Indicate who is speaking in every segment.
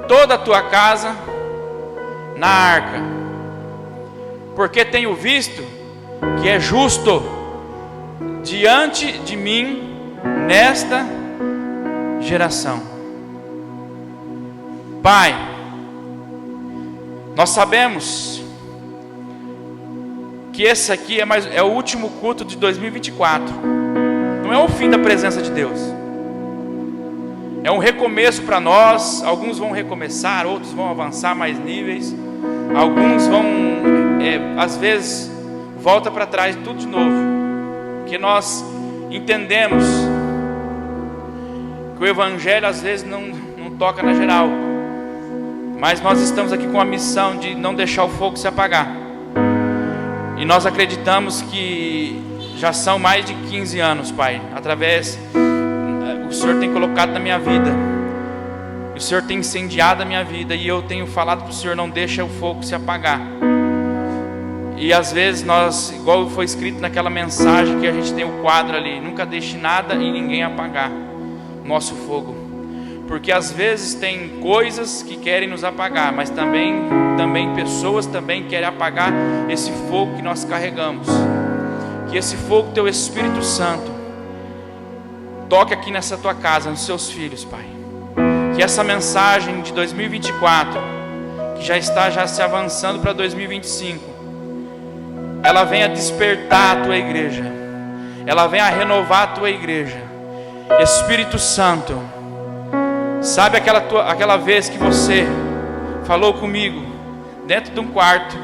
Speaker 1: toda a tua casa na arca, porque tenho visto que é justo diante de mim nesta geração. Pai, nós sabemos que esse aqui é o último culto de 2024. Não é o fim da presença de Deus. É um recomeço para nós. Alguns vão recomeçar, outros vão avançar mais níveis. Alguns vão, às vezes, volta para trás tudo de novo. Porque nós entendemos que o Evangelho às vezes não toca na geral. Mas nós estamos aqui com a missão de não deixar o fogo se apagar. E nós acreditamos que já são mais de 15 anos, Pai. O Senhor tem colocado na minha vida. O Senhor tem incendiado a minha vida. E eu tenho falado para o Senhor, não deixa o fogo se apagar. E às vezes nós, igual foi escrito naquela mensagem que a gente tem o quadro ali, nunca deixe nada e ninguém apagar nosso fogo. Porque às vezes tem coisas que querem nos apagar, mas também pessoas também querem apagar esse fogo que nós carregamos. Que esse fogo, teu Espírito Santo, toque aqui nessa tua casa, nos seus filhos, Pai. Que essa mensagem de 2024, que já está se avançando para 2025, ela venha despertar a tua igreja, ela venha renovar a tua igreja. Espírito Santo, sabe aquela vez que você falou comigo dentro de um quarto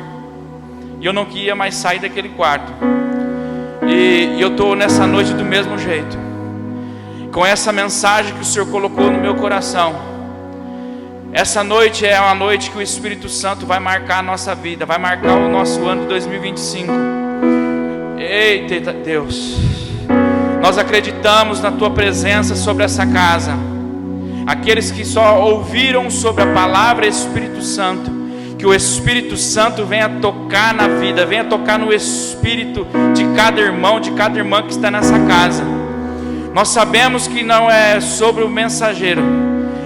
Speaker 1: e eu não queria mais sair daquele quarto, e eu estou nessa noite do mesmo jeito, com essa mensagem que o Senhor colocou no meu coração. Essa noite é uma noite que o Espírito Santo vai marcar a nossa vida, vai marcar o nosso ano de 2025. Eita Deus, nós acreditamos na tua presença sobre essa casa. Aqueles que só ouviram sobre a palavra Espírito Santo, que o Espírito Santo venha tocar na vida, venha tocar no espírito de cada irmão, de cada irmã que está nessa casa. Nós sabemos que não é sobre o mensageiro,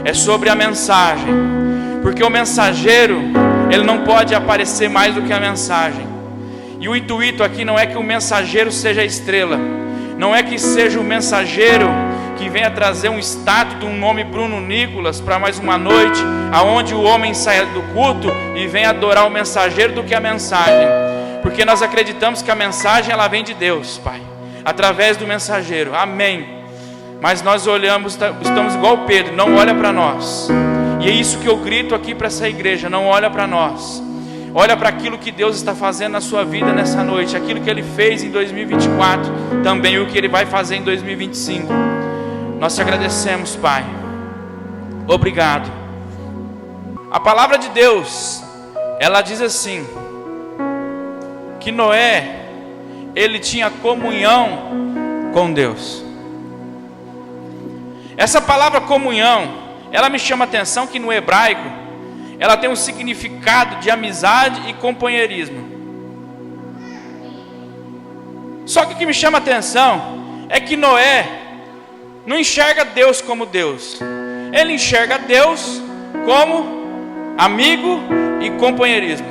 Speaker 1: é sobre a mensagem, porque o mensageiro, ele não pode aparecer mais do que a mensagem. E o intuito aqui não é que o mensageiro seja a estrela, não é que seja o mensageiro que venha trazer um status de um nome Bruno Nicolas para mais uma noite, aonde o homem saia do culto e venha adorar o mensageiro do que a mensagem. Porque nós acreditamos que a mensagem ela vem de Deus, Pai, através do mensageiro, amém. Mas nós olhamos, estamos igual Pedro, não olha para nós. E é isso que eu grito aqui para essa igreja, não olha para nós. Olha para aquilo que Deus está fazendo na sua vida nessa noite, aquilo que Ele fez em 2024, também o que Ele vai fazer em 2025. Nós te agradecemos, Pai. Obrigado. A palavra de Deus, ela diz assim, que Noé, ele tinha comunhão com Deus. Essa palavra comunhão, ela me chama a atenção que no hebraico, ela tem um significado de amizade e companheirismo. Só que o que me chama a atenção é que Noé não enxerga Deus como Deus. Ele enxerga Deus como amigo e companheirismo.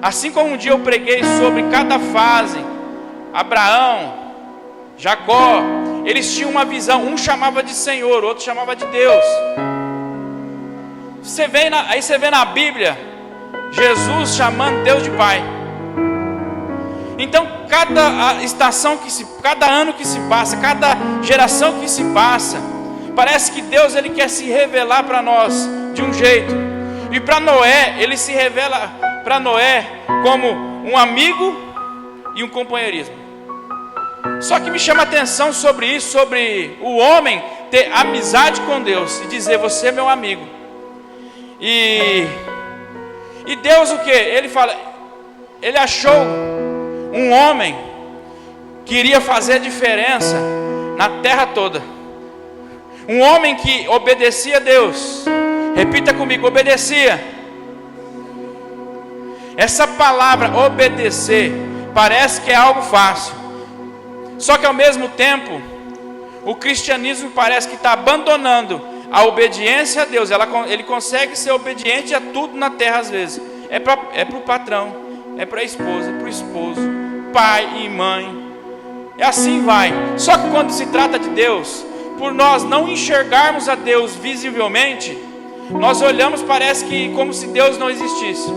Speaker 1: Assim como um dia eu preguei sobre cada fase, Abraão, Jacó, eles tinham uma visão, um chamava de Senhor, outro chamava de Deus. Aí você vê na Bíblia, Jesus chamando Deus de Pai. Então cada estação cada ano que se passa, cada geração que se passa, parece que Deus ele quer se revelar para nós de um jeito. E para Noé, ele se revela para Noé como um amigo e um companheirismo. Só que me chama a atenção sobre isso, sobre o homem ter amizade com Deus e dizer, você é meu amigo. E Deus o que? Ele fala, ele achou um homem que iria fazer a diferença na terra toda. Um homem que obedecia a Deus. Repita comigo, obedecia. Essa palavra obedecer parece que é algo fácil. Só que ao mesmo tempo, o cristianismo parece que está abandonando a obediência a Deus, ele consegue ser obediente a tudo na terra às vezes. É para o patrão, é para a esposa, para o esposo, pai e mãe. E assim vai. Só que quando se trata de Deus, por nós não enxergarmos a Deus visivelmente, nós olhamos, parece que como se Deus não existisse.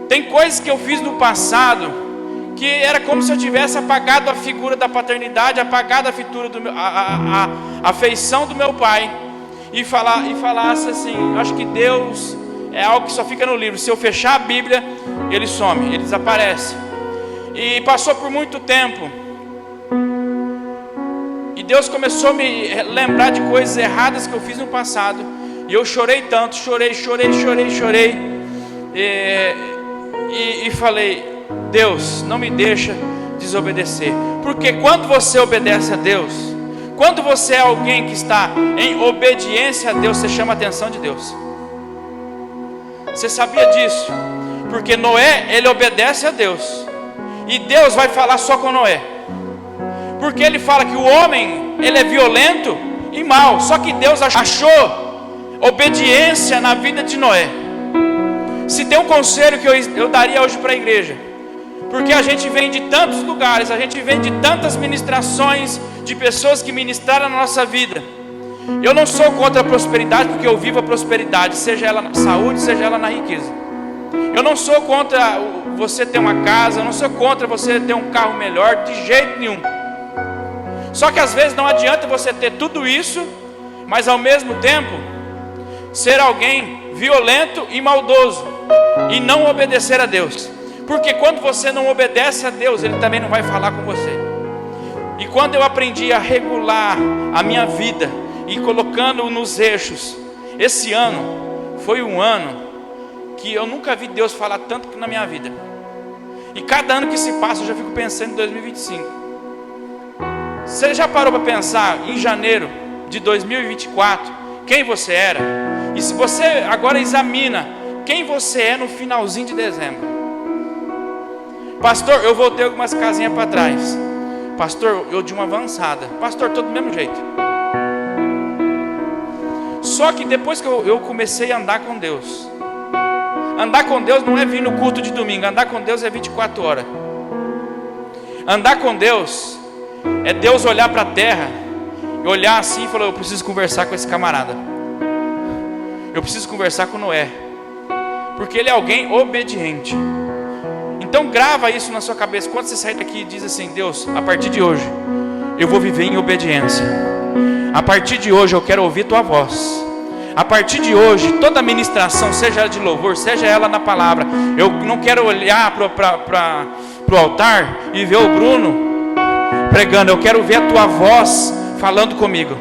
Speaker 1: Tem coisas que eu fiz no passado que era como se eu tivesse apagado a figura da paternidade, apagado a figura a feição do meu pai, e falasse assim: acho que Deus é algo que só fica no livro. Se eu fechar a Bíblia, ele some, ele desaparece. E passou por muito tempo, e Deus começou a me lembrar de coisas erradas que eu fiz no passado. E eu chorei tanto, chorei. E falei: Deus, não me deixa desobedecer. Porque quando você obedece a Deus, quando você é alguém que está em obediência a Deus, você chama a atenção de Deus. Você sabia disso? Porque Noé, ele obedece a Deus, e Deus vai falar só com Noé. Porque ele fala que o homem, ele é violento e mau. Só que Deus achou obediência na vida de Noé. Se tem um conselho que eu daria hoje para a igreja, porque a gente vem de tantos lugares, a gente vem de tantas ministrações, de pessoas que ministraram na nossa vida. Eu não sou contra a prosperidade, porque eu vivo a prosperidade, seja ela na saúde, seja ela na riqueza. Eu não sou contra você ter uma casa, eu não sou contra você ter um carro melhor, de jeito nenhum. Só que às vezes não adianta você ter tudo isso, mas ao mesmo tempo ser alguém violento e maldoso e não obedecer a Deus. Porque quando você não obedece a Deus, Ele também não vai falar com você. E quando eu aprendi a regular a minha vida e colocando nos eixos, esse ano foi um ano que eu nunca vi Deus falar tanto na minha vida. E cada ano que se passa eu já fico pensando em 2025. Você já parou para pensar em janeiro de 2024 quem você era? E se você agora examina quem você é no finalzinho de dezembro. Pastor, eu voltei algumas casinhas para trás. Pastor, eu de uma avançada. Pastor, todo do mesmo jeito. Só que depois que eu comecei a andar com Deus. Andar com Deus não é vir no culto de domingo. Andar com Deus é 24 horas. Andar com Deus é Deus olhar para a terra e olhar assim e falar: eu preciso conversar com esse camarada. Eu preciso conversar com Noé. Porque ele é alguém obediente. Então grava isso na sua cabeça. Quando você sair daqui, diz assim: Deus, a partir de hoje eu vou viver em obediência. A partir de hoje eu quero ouvir tua voz. A partir de hoje, toda ministração, seja ela de louvor, seja ela na palavra, eu não quero olhar para o altar e ver o Bruno pregando. Eu quero ver a tua voz falando comigo.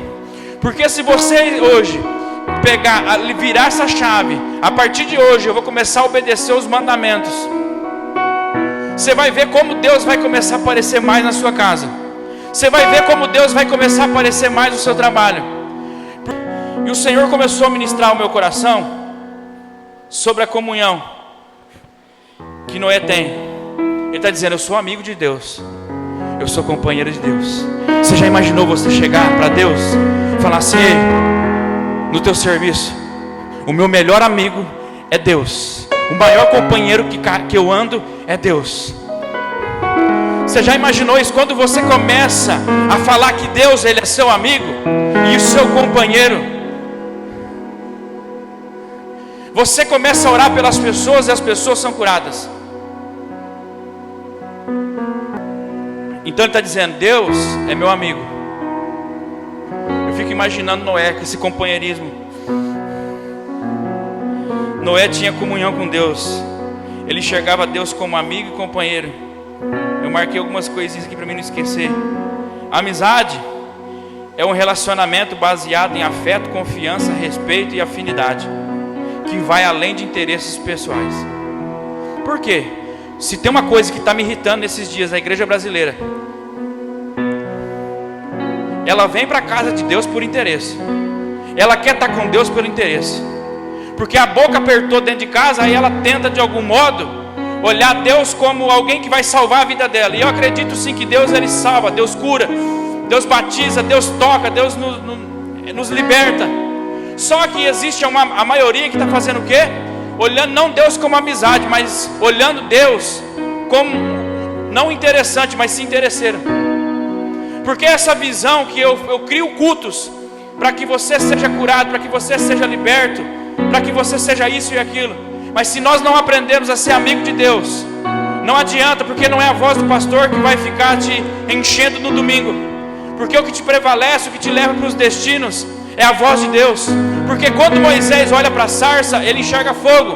Speaker 1: Porque se você hoje virar essa chave, a partir de hoje eu vou começar a obedecer os mandamentos, você vai ver como Deus vai começar a aparecer mais na sua casa. Você vai ver como Deus vai começar a aparecer mais no seu trabalho. E o Senhor começou a ministrar ao meu coração sobre a comunhão que Noé tem. Ele está dizendo: eu sou amigo de Deus, eu sou companheiro de Deus. Você já imaginou você chegar para Deus e falar assim: no teu serviço, o meu melhor amigo é Deus, o maior companheiro que eu ando é Deus. Você já imaginou isso? Quando você começa a falar que Deus, Ele é seu amigo e o seu companheiro, você começa a orar pelas pessoas e as pessoas são curadas. Então ele está dizendo: Deus é meu amigo. Eu fico imaginando Noé com esse companheirismo. Noé tinha comunhão com Deus. Ele enxergava Deus como amigo e companheiro. Eu marquei algumas coisinhas aqui para mim não esquecer. Amizade é um relacionamento baseado em afeto, confiança, respeito e afinidade, que vai além de interesses pessoais. Por quê? Se tem uma coisa que está me irritando nesses dias, a igreja brasileira, ela vem para a casa de Deus por interesse. Ela quer estar com Deus pelo interesse. Porque a boca apertou dentro de casa, aí ela tenta de algum modo olhar Deus como alguém que vai salvar a vida dela. E eu acredito sim que Deus, Ele salva, Deus cura, Deus batiza, Deus toca, Deus nos liberta. Só que existe a maioria que está fazendo o quê? Olhando não Deus como amizade, mas olhando Deus como não interessante, mas sim interesseiro. Porque essa visão que eu crio cultos para que você seja curado, para que você seja liberto, para que você seja isso e aquilo. Mas se nós não aprendemos a ser amigo de Deus, não adianta, porque não é a voz do pastor que vai ficar te enchendo no domingo. Porque o que te prevalece, o que te leva para os destinos, é a voz de Deus. Porque quando Moisés olha para a sarça, ele enxerga fogo.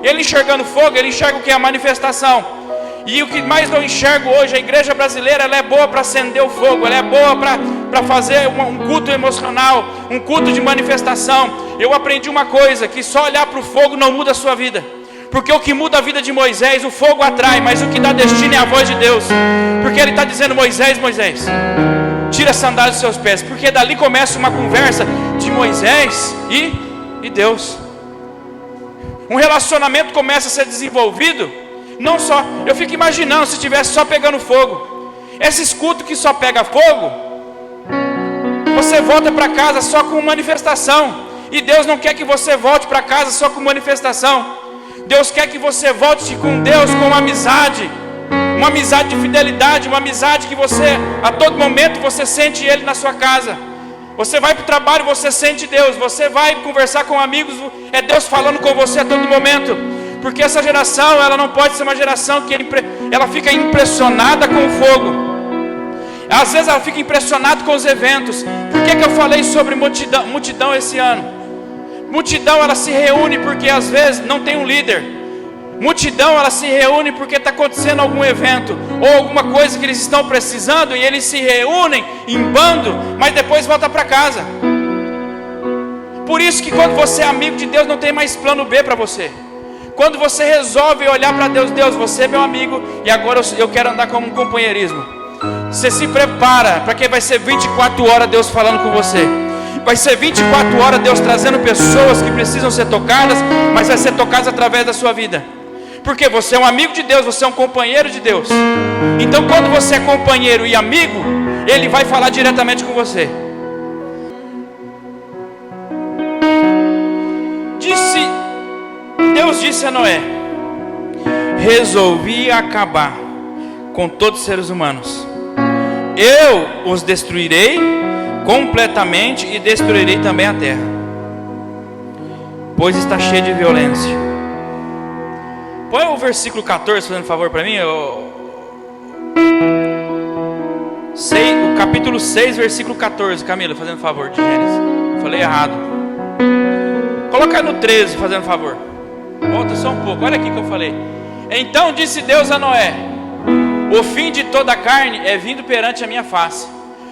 Speaker 1: Ele enxergando fogo, ele enxerga o que é a manifestação. E o que mais eu enxergo hoje, a igreja brasileira, ela é boa para acender o fogo, ela é boa para fazer um culto emocional, um culto de manifestação. Eu aprendi uma coisa, que só olhar para o fogo não muda a sua vida. Porque o que muda a vida de Moisés, o fogo atrai, mas o que dá destino é a voz de Deus. Porque ele está dizendo, Moisés, tira a sandália dos seus pés. Porque dali começa uma conversa de Moisés e Deus. Um relacionamento começa a ser desenvolvido. Não só, eu fico imaginando se estivesse só pegando fogo. Esses cultos que só pega fogo, você volta para casa só com manifestação. E Deus não quer que você volte para casa só com manifestação. Deus quer que você volte com Deus com uma amizade de fidelidade, uma amizade que você, a todo momento, você sente Ele na sua casa. Você vai para o trabalho, você sente Deus. Você vai conversar com amigos, é Deus falando com você a todo momento. Porque essa geração, ela não pode ser uma geração que ela fica impressionada com o fogo. Às vezes ela fica impressionada com os eventos. Por que eu falei sobre multidão esse ano? Multidão, ela se reúne porque às vezes não tem um líder. Multidão, ela se reúne porque está acontecendo algum evento ou alguma coisa que eles estão precisando, e eles se reúnem em bando, mas depois voltam para casa. Por isso que quando você é amigo de Deus, não tem mais plano B para você. Quando você resolve olhar para Deus, Deus, você é meu amigo e agora eu quero andar como um companheirismo. Você se prepara, para que vai ser 24 horas Deus falando com você. Vai ser 24 horas Deus trazendo pessoas que precisam ser tocadas, mas vai ser tocadas através da sua vida. Porque você é um amigo de Deus, você é um companheiro de Deus. Então quando você é companheiro e amigo, Ele vai falar diretamente com você. Deus disse a Noé: resolvi acabar com todos os seres humanos. Eu os destruirei completamente e destruirei também a terra, pois está cheia de violência. Põe o versículo 14, fazendo favor para mim. O capítulo 6, versículo 14. Camila, fazendo favor, de Gênesis. Falei errado. Coloca no 13, fazendo favor. Volta só um pouco, olha aqui que eu falei. Então disse Deus a Noé: o fim de toda a carne é vindo perante a minha face,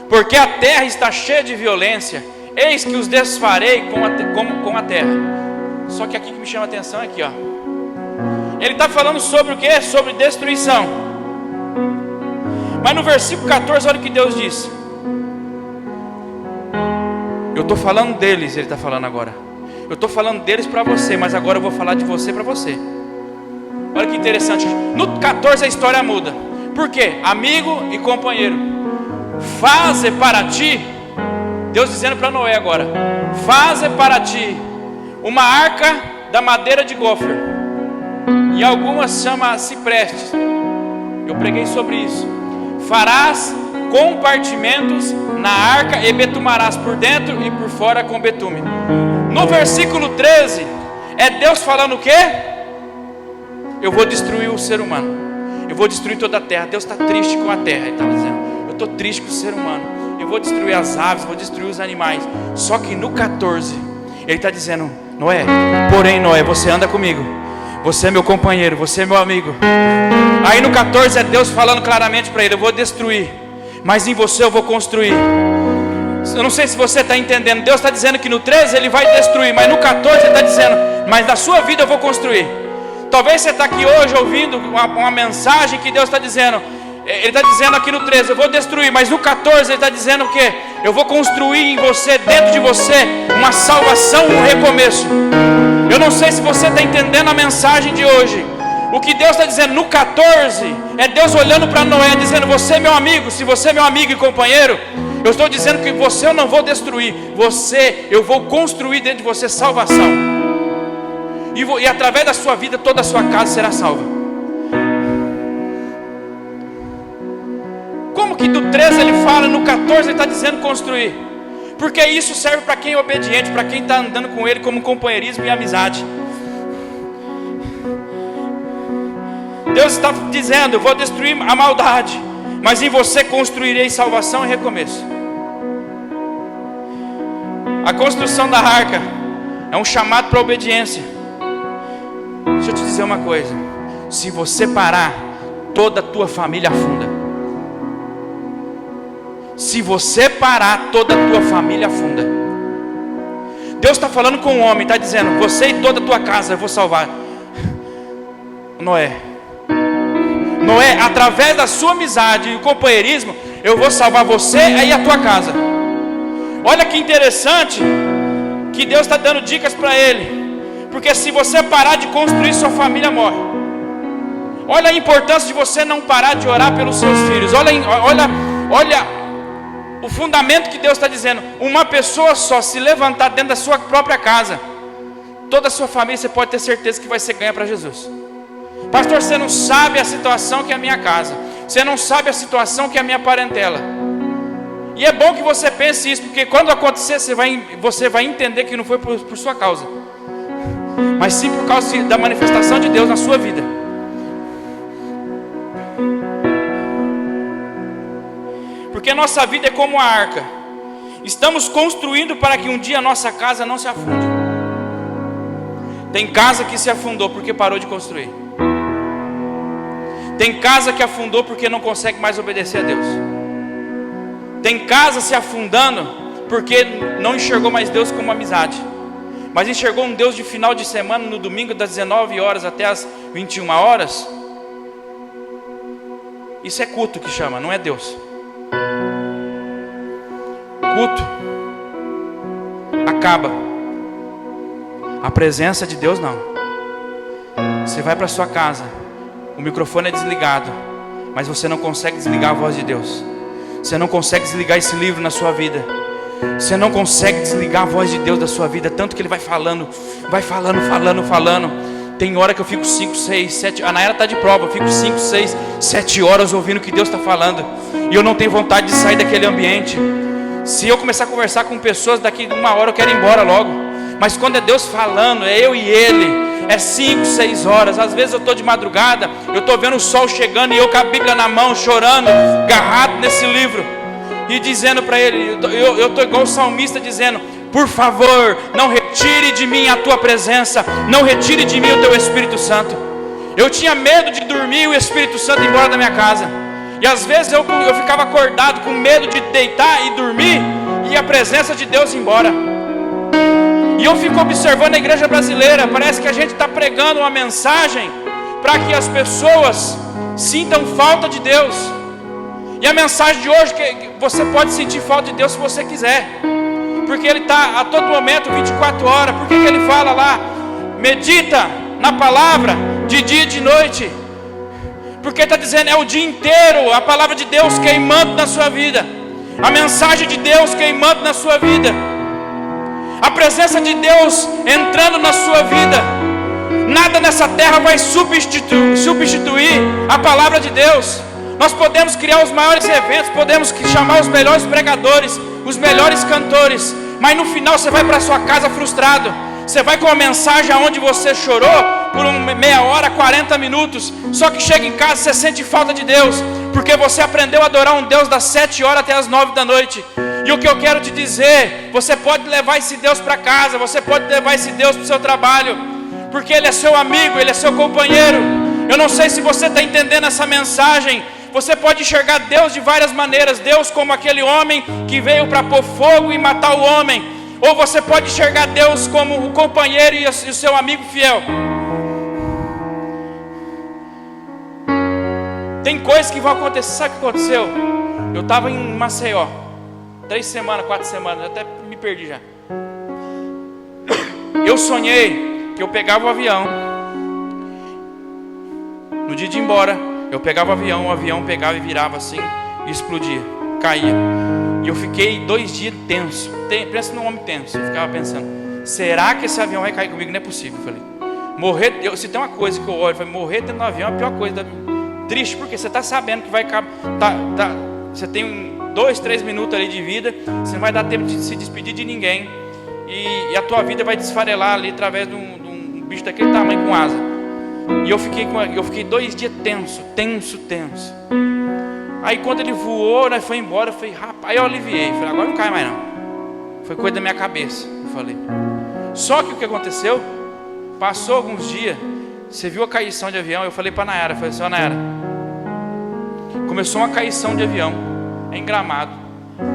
Speaker 1: porque a terra está cheia de violência. Eis que os desfarei com a terra. Só que aqui que me chama a atenção é aqui, ó. Ele está falando sobre o que? Sobre destruição. Mas no versículo 14, olha o que Deus disse. Eu estou falando deles, ele está falando agora. Eu estou falando deles para você, mas agora eu vou falar de você para você. Olha que interessante. No 14 a história muda. Por quê? Amigo e companheiro. Faze para ti, Deus dizendo para Noé agora: faze para ti uma arca da madeira de gofer, e algumas chama ciprestes. Eu preguei sobre isso. Farás compartimentos na arca e betumarás por dentro e por fora com betume. No versículo 13, é Deus falando o quê? Eu vou destruir o ser humano. Eu vou destruir toda a terra. Deus está triste com a terra. Ele estava dizendo: eu estou triste com o ser humano. Eu vou destruir as aves, vou destruir os animais. Só que no 14, ele está dizendo: Noé, porém Noé, você anda comigo. Você é meu companheiro, você é meu amigo. Aí no 14 é Deus falando claramente para ele: eu vou destruir, mas em você eu vou construir. Eu não sei se você está entendendo. Deus está dizendo que no 13 Ele vai destruir, mas no 14 Ele está dizendo: mas da sua vida eu vou construir. Talvez você está aqui hoje ouvindo uma mensagem que Deus está dizendo. Ele está dizendo aqui no 13: eu vou destruir, mas no 14 Ele está dizendo o quê? Eu vou construir em você, dentro de você, uma salvação, um recomeço. Eu não sei se você está entendendo a mensagem de hoje. O que Deus está dizendo no 14 é Deus olhando para Noé, dizendo: você é meu amigo. Se você é meu amigo e companheiro, Eu estou dizendo que você eu não vou destruir, eu vou construir dentro de você salvação. E através da sua vida, toda a sua casa será salva. Como que do 13 ele fala, no 14 ele está dizendo construir? Porque isso serve para quem é obediente, para quem está andando com ele como companheirismo e amizade. Deus está dizendo, eu vou destruir a maldade, mas em você construirei salvação e recomeço. A construção da arca é um chamado para a obediência. Deixa eu te dizer uma coisa: se você parar, toda a tua família afunda. Se você parar, toda a tua família afunda. Deus está falando com o homem, está dizendo, você e toda a tua casa eu vou salvar. Noé, através da sua amizade e o companheirismo, eu vou salvar você e a tua casa. Olha que interessante, que Deus está dando dicas para ele. Porque se você parar de construir, sua família morre. Olha a importância de você não parar de orar pelos seus filhos. Olha o fundamento que Deus está dizendo. Uma pessoa só se levantar dentro da sua própria casa, toda a sua família, você pode ter certeza que vai ser ganha para Jesus. Pastor, você não sabe a situação que é a minha casa, você não sabe a situação que é a minha parentela. E é bom que você pense isso, porque quando acontecer, você vai entender que não foi por sua causa, mas sim por causa da manifestação de Deus na sua vida. Porque a nossa vida é como a arca. Estamos construindo para que um dia a nossa casa não se afunde. Tem casa que se afundou porque parou de construir. Tem casa que afundou porque não consegue mais obedecer a Deus. Tem casa se afundando porque não enxergou mais Deus como amizade, mas enxergou um Deus de final de semana, no domingo das 19 horas até as 21 horas. Isso é culto que chama, não é Deus. Culto acaba. A presença de Deus não. Você vai para sua casa, o microfone é desligado, mas você não consegue desligar a voz de Deus. Você não consegue desligar esse livro na sua vida. Você não consegue desligar a voz de Deus da sua vida. Tanto que Ele vai falando. Tem hora que eu fico 5, 6, 7. A Nayara está de prova. Eu fico 5, 6, 7 horas ouvindo o que Deus está falando. E eu não tenho vontade de sair daquele ambiente. Se eu começar a conversar com pessoas, daqui de 1 hora eu quero ir embora logo. Mas quando é Deus falando, é eu e Ele. É 5, 6 horas. Às vezes eu estou de madrugada, eu estou vendo o sol chegando e eu com a Bíblia na mão, chorando, agarrado nesse livro e dizendo para Ele, eu estou igual o salmista dizendo, por favor, não retire de mim a Tua presença, não retire de mim o Teu Espírito Santo. Eu tinha medo de dormir e o Espírito Santo ir embora da minha casa. E às vezes eu ficava acordado com medo de deitar e dormir e a presença de Deus ir embora. E eu fico observando a igreja brasileira. Parece que a gente está pregando uma mensagem para que as pessoas sintam falta de Deus. E a mensagem de hoje é que você pode sentir falta de Deus se você quiser, porque Ele está a todo momento, 24 horas. Por que Ele fala lá? Medita na palavra de dia e de noite. Porque está dizendo, é o dia inteiro a palavra de Deus queimando na sua vida, a mensagem de Deus queimando na sua vida, a presença de Deus entrando na sua vida. Nada nessa terra vai substituir a palavra de Deus. Nós podemos criar os maiores eventos, podemos chamar os melhores pregadores, os melhores cantores, mas no final você vai para sua casa frustrado. Você vai com uma mensagem onde você chorou por meia hora, 40 minutos, só que chega em casa você sente falta de Deus, porque você aprendeu a adorar um Deus das 7 horas até as 9 da noite. E o que eu quero te dizer, você pode levar esse Deus para casa, você pode levar esse Deus para o seu trabalho, porque Ele é seu amigo, Ele é seu companheiro. Eu não sei se você está entendendo essa mensagem. Você pode enxergar Deus de várias maneiras. Deus como aquele homem que veio para pôr fogo e matar o homem. Ou você pode enxergar Deus como o companheiro e o seu amigo fiel. Tem coisas que vão acontecer. Sabe o que aconteceu? Eu estava em Maceió 3 semanas, 4 semanas, até me perdi já. Eu sonhei que eu pegava o avião. No dia de ir embora, eu pegava o avião pegava e virava assim e explodia, caía. E eu fiquei 2 dias tenso. Pensa num homem tenso. Eu ficava pensando, será que esse avião vai cair comigo? Não é possível. Eu falei, morrer, se tem uma coisa que eu olho, eu falei, morrer dentro do avião é a pior coisa. Triste, porque você está sabendo que vai acabar. Você tem 2, 3 minutos ali de vida. Você não vai dar tempo de se despedir de ninguém. E a tua vida vai desfarelar ali através de um bicho daquele tamanho com asa. E eu fiquei 2 dias tenso. Aí quando ele voou, né, foi embora, eu falei, rapaz, aí eu aliviei. Falei, agora não cai mais não. Foi coisa da minha cabeça, eu falei. Só que o que aconteceu? Passou alguns dias, você viu a caição de avião? Eu falei para a Nayara, eu falei assim, ó Nayara, começou uma caição de avião em Gramado.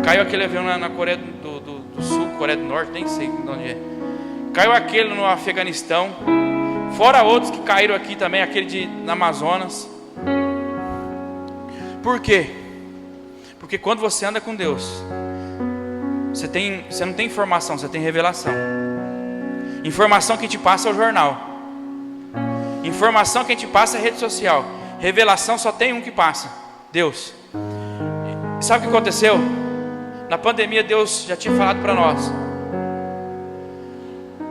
Speaker 1: Caiu aquele avião na Coreia do Sul, Coreia do Norte, nem sei de onde é. Caiu aquele no Afeganistão. Fora outros que caíram aqui também, aquele na Amazonas. Por quê? Porque quando você anda com Deus, você não tem informação, você tem revelação. Informação que te passa é o jornal. Informação que te passa é a rede social. Revelação só tem um que passa, Deus. E sabe o que aconteceu? Na pandemia Deus já tinha falado para nós.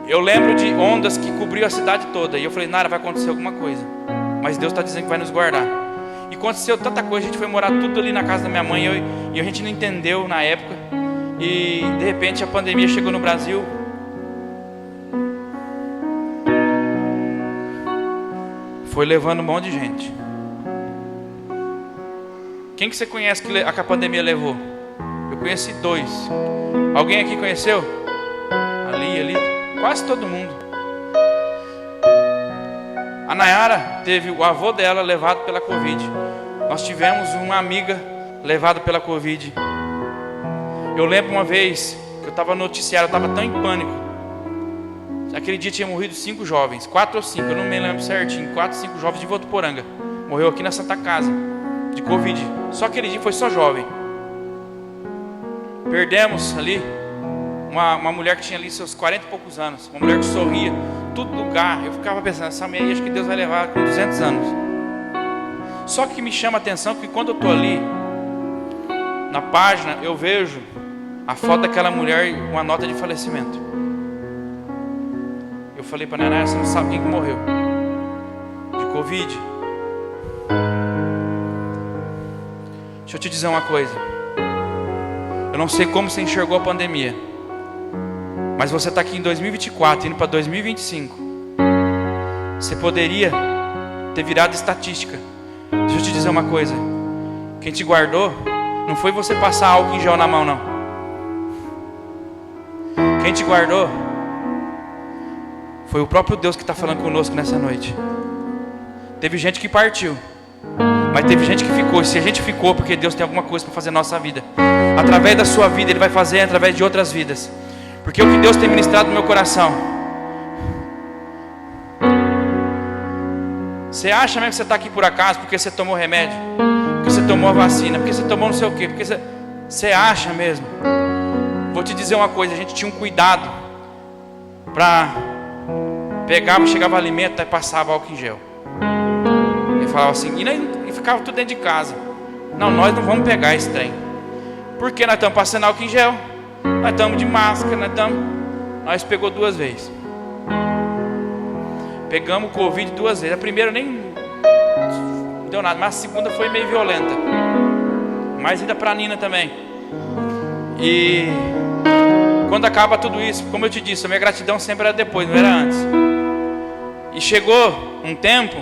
Speaker 1: Eu lembro de ondas que cobriu a cidade toda. E eu falei, Nara, vai acontecer alguma coisa. Mas Deus está dizendo que vai nos guardar. E aconteceu tanta coisa, a gente foi morar tudo ali na casa da minha mãe. E a gente não entendeu na época. E de repente a pandemia chegou no Brasil. Foi levando um monte de gente. Quem que você conhece que a pandemia levou? Eu conheci 2. Alguém aqui conheceu? Ali, quase todo mundo. A Nayara teve o avô dela levado pela Covid. Nós tivemos uma amiga levada pela Covid. Eu lembro uma vez que eu estava no noticiário, eu estava tão em pânico. Aquele dia tinha morrido 5 jovens, 4 ou 5, eu não me lembro certinho. 4 ou 5 jovens de Votuporanga. Morreu aqui na Santa Casa, de Covid. Só aquele dia foi só jovem. Perdemos ali uma mulher que tinha ali seus 40 e poucos anos. Uma mulher que sorria, tudo lugar. Eu ficava pensando, essa mulher aí acho que Deus vai levar com 200 anos. Só que me chama a atenção que quando eu estou ali, na página, eu vejo a foto daquela mulher e uma nota de falecimento. Eu falei para a Nayara, você não sabe quem que morreu de Covid? Deixa eu te dizer uma coisa. Eu não sei como você enxergou a pandemia, mas você está aqui em 2024, indo para 2025. Você poderia ter virado estatística. Deixa eu te dizer uma coisa. Quem te guardou não foi você passar álcool em gel na mão, não. Quem te guardou foi o próprio Deus que está falando conosco nessa noite. Teve gente que partiu, mas teve gente que ficou. E se a gente ficou, porque Deus tem alguma coisa para fazer na nossa vida. Através da sua vida, Ele vai fazer através de outras vidas. Porque o que Deus tem ministrado no meu coração. Você acha mesmo que você está aqui por acaso? Porque você tomou remédio? Porque você tomou a vacina? Porque você tomou não sei o quê? Porque você acha mesmo? Vou te dizer uma coisa. A gente tinha um cuidado para... Pegava, chegava alimento e passava álcool em gel. Ele falava assim, e ficava tudo dentro de casa. Não, nós não vamos pegar esse trem. Porque nós estamos passando álcool em gel. Nós estamos de máscara, nós pegou 2 vezes. Pegamos o Covid 2 vezes. A primeira nem deu nada, mas a segunda foi meio violenta. Mas ainda para a Nina também. E quando acaba tudo isso, como eu te disse, a minha gratidão sempre era depois, não era antes. E chegou um tempo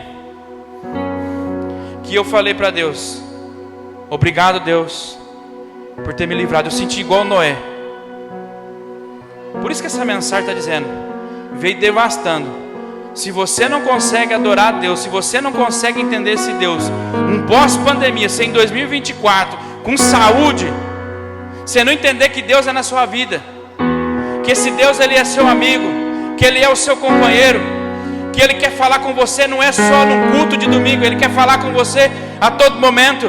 Speaker 1: que eu falei para Deus, obrigado Deus por ter me livrado. Eu senti igual Noé. Por isso que essa mensagem está dizendo, veio devastando. Se você não consegue adorar a Deus, se você não consegue entender esse Deus, um pós-pandemia, se em 2024, com saúde, você não entender que Deus é na sua vida, que esse Deus Ele é seu amigo, que Ele é o seu companheiro, que Ele quer falar com você, não é só no culto de domingo, Ele quer falar com você a todo momento.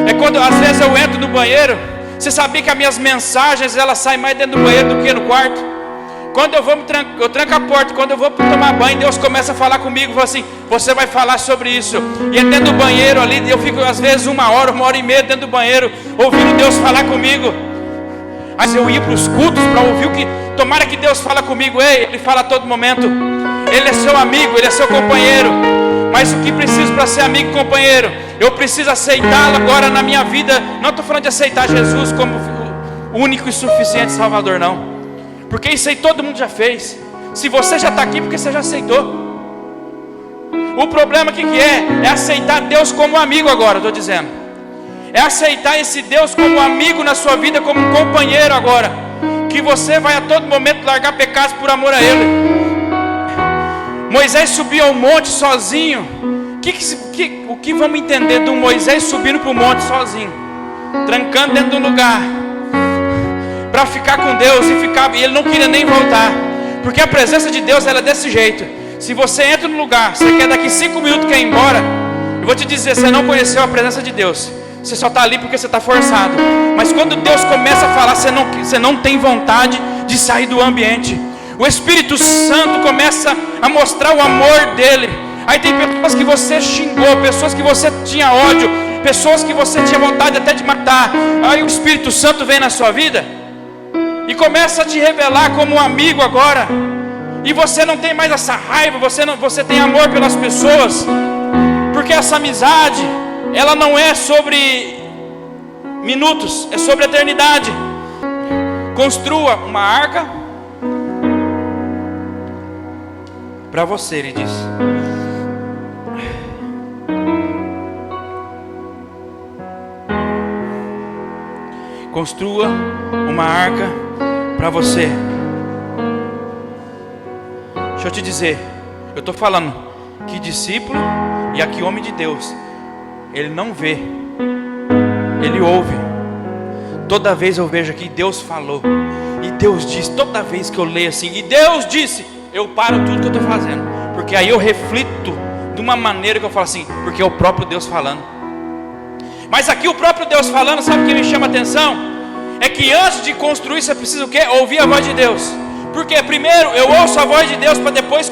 Speaker 1: É quando às vezes eu entro no banheiro, você sabia que as minhas mensagens elas saem mais dentro do banheiro do que no quarto? Quando eu tranco a porta, quando eu vou tomar banho, Deus começa a falar comigo, fala assim, você vai falar sobre isso. E é dentro do banheiro ali, eu fico às vezes 1 hora, 1 hora e meia dentro do banheiro, ouvindo Deus falar comigo. Mas eu ia para os cultos para ouvir o que... Tomara que Deus fala comigo. Ei, Ele fala a todo momento. Ele é seu amigo, Ele é seu companheiro. Mas o que preciso para ser amigo e companheiro? Eu preciso aceitá-lo agora na minha vida. Não estou falando de aceitar Jesus como o único e suficiente Salvador, não. Porque isso aí todo mundo já fez. Se você já está aqui, porque você já aceitou. O problema que é? É aceitar Deus como amigo agora, estou dizendo. É aceitar esse Deus como amigo na sua vida, como um companheiro agora. Que você vai a todo momento largar pecados por amor a Ele. Moisés subiu ao monte sozinho. O que vamos entender do Moisés subindo para o monte sozinho? Trancando dentro de um lugar. Para ficar com Deus e ele não queria nem voltar. Porque a presença de Deus ela é desse jeito. Se você entra no lugar, você quer daqui 5 minutos quer ir embora, eu vou te dizer, você não conheceu a presença de Deus. Você só está ali porque você está forçado. Mas quando Deus começa a falar, você não tem vontade de sair do ambiente. O Espírito Santo começa a mostrar o amor dele. Aí tem pessoas que você xingou, pessoas que você tinha ódio, pessoas que você tinha vontade até de matar. Aí o Espírito Santo vem na sua vida e começa a te revelar como um amigo agora. E você não tem mais essa raiva, você tem amor pelas pessoas. Porque essa amizade, ela não é sobre minutos, é sobre a eternidade. Construa uma arca para você, ele diz. Construa uma arca para você. Deixa eu te dizer, eu estou falando que discípulo e aqui homem de Deus, ele não vê, ele ouve. Toda vez eu vejo aqui, Deus falou, e Deus disse, toda vez que eu leio assim, e Deus disse, eu paro tudo que eu estou fazendo, porque aí eu reflito de uma maneira que eu falo assim, porque é o próprio Deus falando. Mas aqui o próprio Deus falando, sabe o que me chama a atenção? É que antes de construir você precisa o quê? Ouvir a voz de Deus. Porque primeiro eu ouço a voz de Deus para depois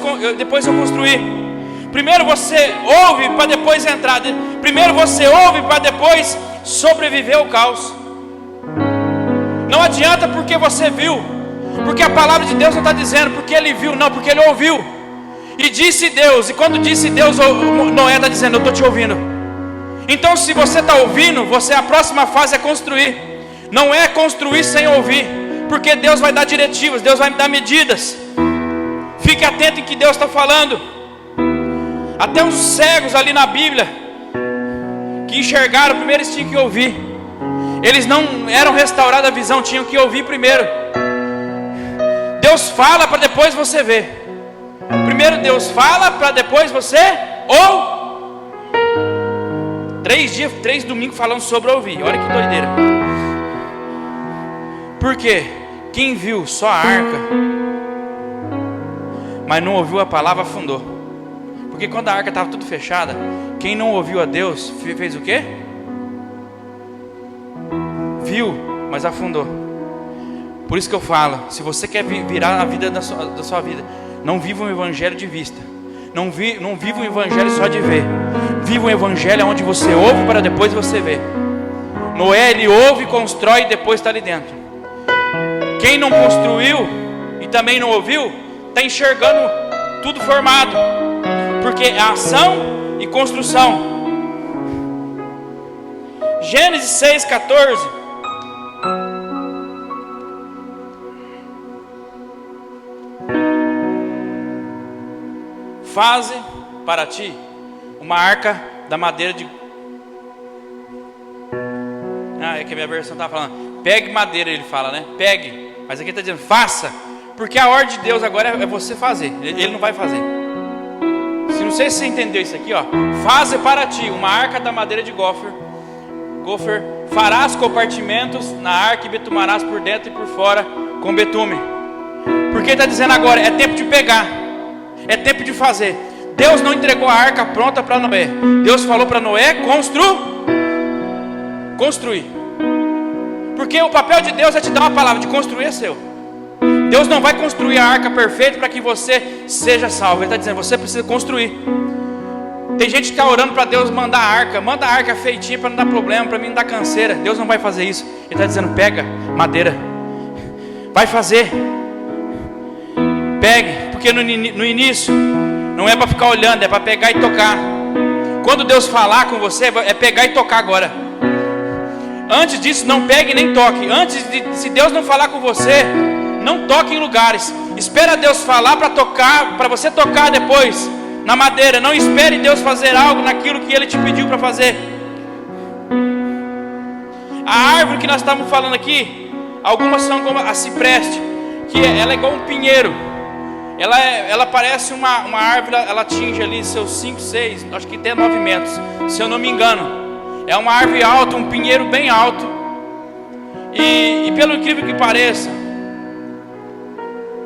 Speaker 1: eu construir. Primeiro você ouve para depois entrar. Primeiro você ouve para depois sobreviver ao caos. Não adianta porque você viu. Porque a palavra de Deus não está dizendo porque ele viu, não, porque ele ouviu. E disse Deus, e quando disse Deus, Noé está dizendo, eu estou te ouvindo. Então se você está ouvindo, a próxima fase é construir. Não é construir sem ouvir. Porque Deus vai dar diretivas, Deus vai me dar medidas. Fique atento em que Deus está falando. Até os cegos ali na Bíblia, que enxergaram, primeiro eles tinham que ouvir. Eles não eram restaurados a visão, tinham que ouvir primeiro. Deus fala para depois você ver. Primeiro Deus fala para depois você ou 3 domingos falando sobre ouvir. Olha que doideira. Por quê? Quem viu só a arca, mas não ouviu a palavra, afundou. Porque quando a arca estava tudo fechada, quem não ouviu a Deus, fez o quê? Viu, mas afundou. Por isso que eu falo, se você quer virar a vida da sua vida, não viva um evangelho de vista. Não viva um evangelho só de ver. Viva um evangelho onde você ouve para depois você ver. Noé, ele ouve, constrói e depois está ali dentro. Quem não construiu e também não ouviu, está enxergando tudo formado. Porque é ação e construção. Gênesis 6,14. Faze para ti uma arca da madeira de... é que a minha versão está falando. Pegue madeira, ele fala, né? Pegue. Mas aqui está dizendo, faça. Porque a ordem de Deus agora é você fazer. Ele não vai fazer. Não sei se você entendeu isso aqui, ó. Faze para ti uma arca da madeira de gofer. Farás compartimentos na arca e betumarás por dentro e por fora com betume. Porque ele está dizendo agora, é tempo de pegar. É tempo de fazer. Deus não entregou a arca pronta para Noé. Deus falou para Noé, construir. Porque o papel de Deus é te dar uma palavra, de construir é seu. Deus não vai construir a arca perfeita para que você seja salvo. Ele está dizendo, você precisa construir. Tem gente que está orando para Deus mandar a arca. Manda a arca feitinha para não dar problema, para mim não dar canseira. Deus não vai fazer isso. Ele está dizendo, pega madeira. Vai fazer. Pegue, porque no início não é para ficar olhando, é para pegar e tocar. Quando Deus falar com você, é pegar e tocar agora. Antes disso, não pegue nem toque. Se Deus não falar com você, não toque em lugares. Espera Deus falar para tocar, para você tocar depois na madeira. Não espere Deus fazer algo naquilo que Ele te pediu para fazer. A árvore que nós estamos falando aqui, algumas são como a cipreste, que ela é igual um pinheiro. Ela parece uma árvore, ela atinge ali seus 5, 6, acho que até 9 metros, se eu não me engano. É uma árvore alta, um pinheiro bem alto. E pelo incrível que pareça,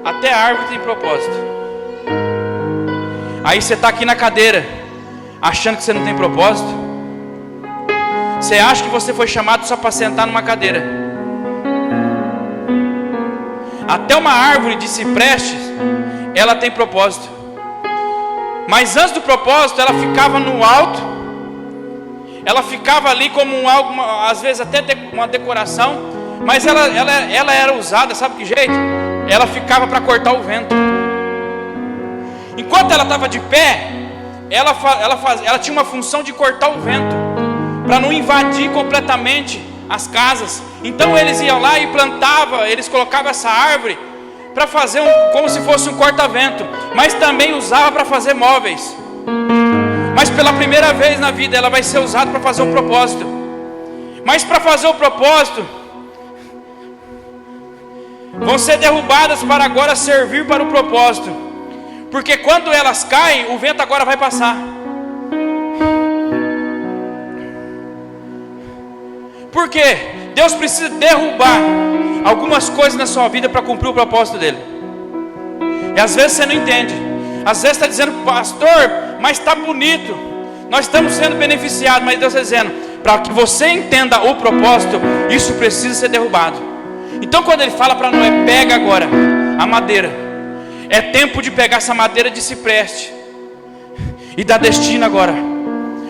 Speaker 1: até a árvore tem propósito. Aí você está aqui na cadeira, achando que você não tem propósito. Você acha que você foi chamado só para sentar numa cadeira. Até uma árvore de ciprestes, ela tem propósito. Mas antes do propósito, ela ficava no alto. Ela ficava ali como algo, às vezes até uma decoração. Mas ela era usada, sabe que jeito? Ela ficava para cortar o vento. Enquanto ela estava de pé, ela tinha uma função de cortar o vento, para não invadir completamente as casas. Então eles iam lá e plantavam, eles colocavam essa árvore para fazer como se fosse um corta-vento, mas também usava para fazer móveis. Mas pela primeira vez na vida ela vai ser usada para fazer o propósito. Mas para fazer o propósito, vão ser derrubadas para agora servir para o propósito. Porque quando elas caem, o vento agora vai passar. Por quê? Deus precisa derrubar algumas coisas na sua vida para cumprir o propósito dele. E às vezes você não entende. Às vezes está dizendo, pastor, mas está bonito, nós estamos sendo beneficiados. Mas Deus está dizendo, para que você entenda o propósito, isso precisa ser derrubado. Então quando ele fala para Noé, pega agora a madeira, é tempo de pegar essa madeira de cipreste e dar destino agora.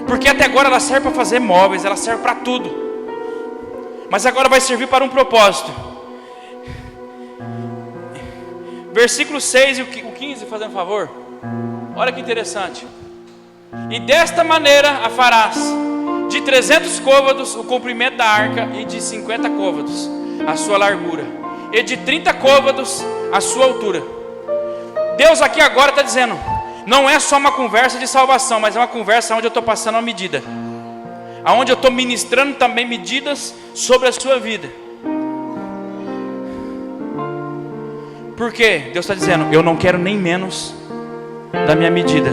Speaker 1: Porque até agora ela serve para fazer móveis, ela serve para tudo, mas agora vai servir para um propósito. Versículo 6 e o 15, fazendo favor. Olha que interessante. E desta maneira a farás: de 300 côvados o comprimento da arca, e de 50 côvados a sua largura, e de 30 côvados a sua altura. Deus aqui agora está dizendo, não é só uma conversa de salvação, mas é uma conversa onde eu estou passando uma medida, onde eu estou ministrando também medidas sobre a sua vida. Por quê? Deus está dizendo, eu não quero nem menos da minha medida,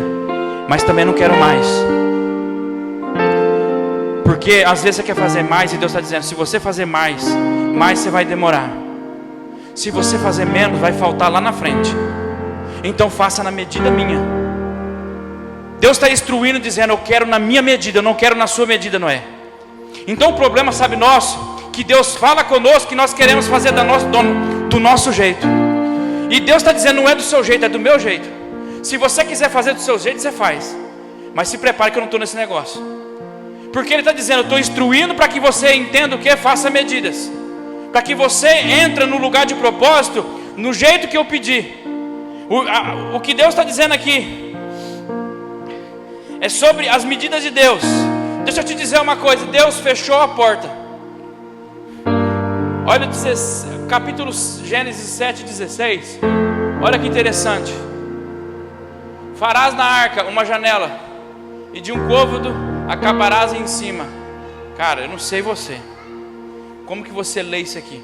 Speaker 1: mas também não quero mais. Porque às vezes você quer fazer mais e Deus está dizendo, se você fazer mais você vai demorar. Se você fazer menos, vai faltar lá na frente. Então faça na medida minha. Deus está instruindo, dizendo, eu quero na minha medida, eu não quero na sua medida, Noé. Então o problema, sabe, nosso, que Deus fala conosco que nós queremos fazer do nosso jeito. E Deus está dizendo, não é do seu jeito, é do meu jeito. Se você quiser fazer do seu jeito, você faz. Mas se prepare que eu não estou nesse negócio. Porque Ele está dizendo, eu estou instruindo para que você entenda o que? Faça medidas. Para que você entre no lugar de propósito, no jeito que eu pedi. O que Deus está dizendo aqui é sobre as medidas de Deus. Deixa eu te dizer uma coisa, Deus fechou a porta. Olha o capítulo Gênesis 7:16. Olha que interessante. Farás na arca uma janela, e de um côvado acabarás em cima. Cara, eu não sei você, como que você lê isso aqui?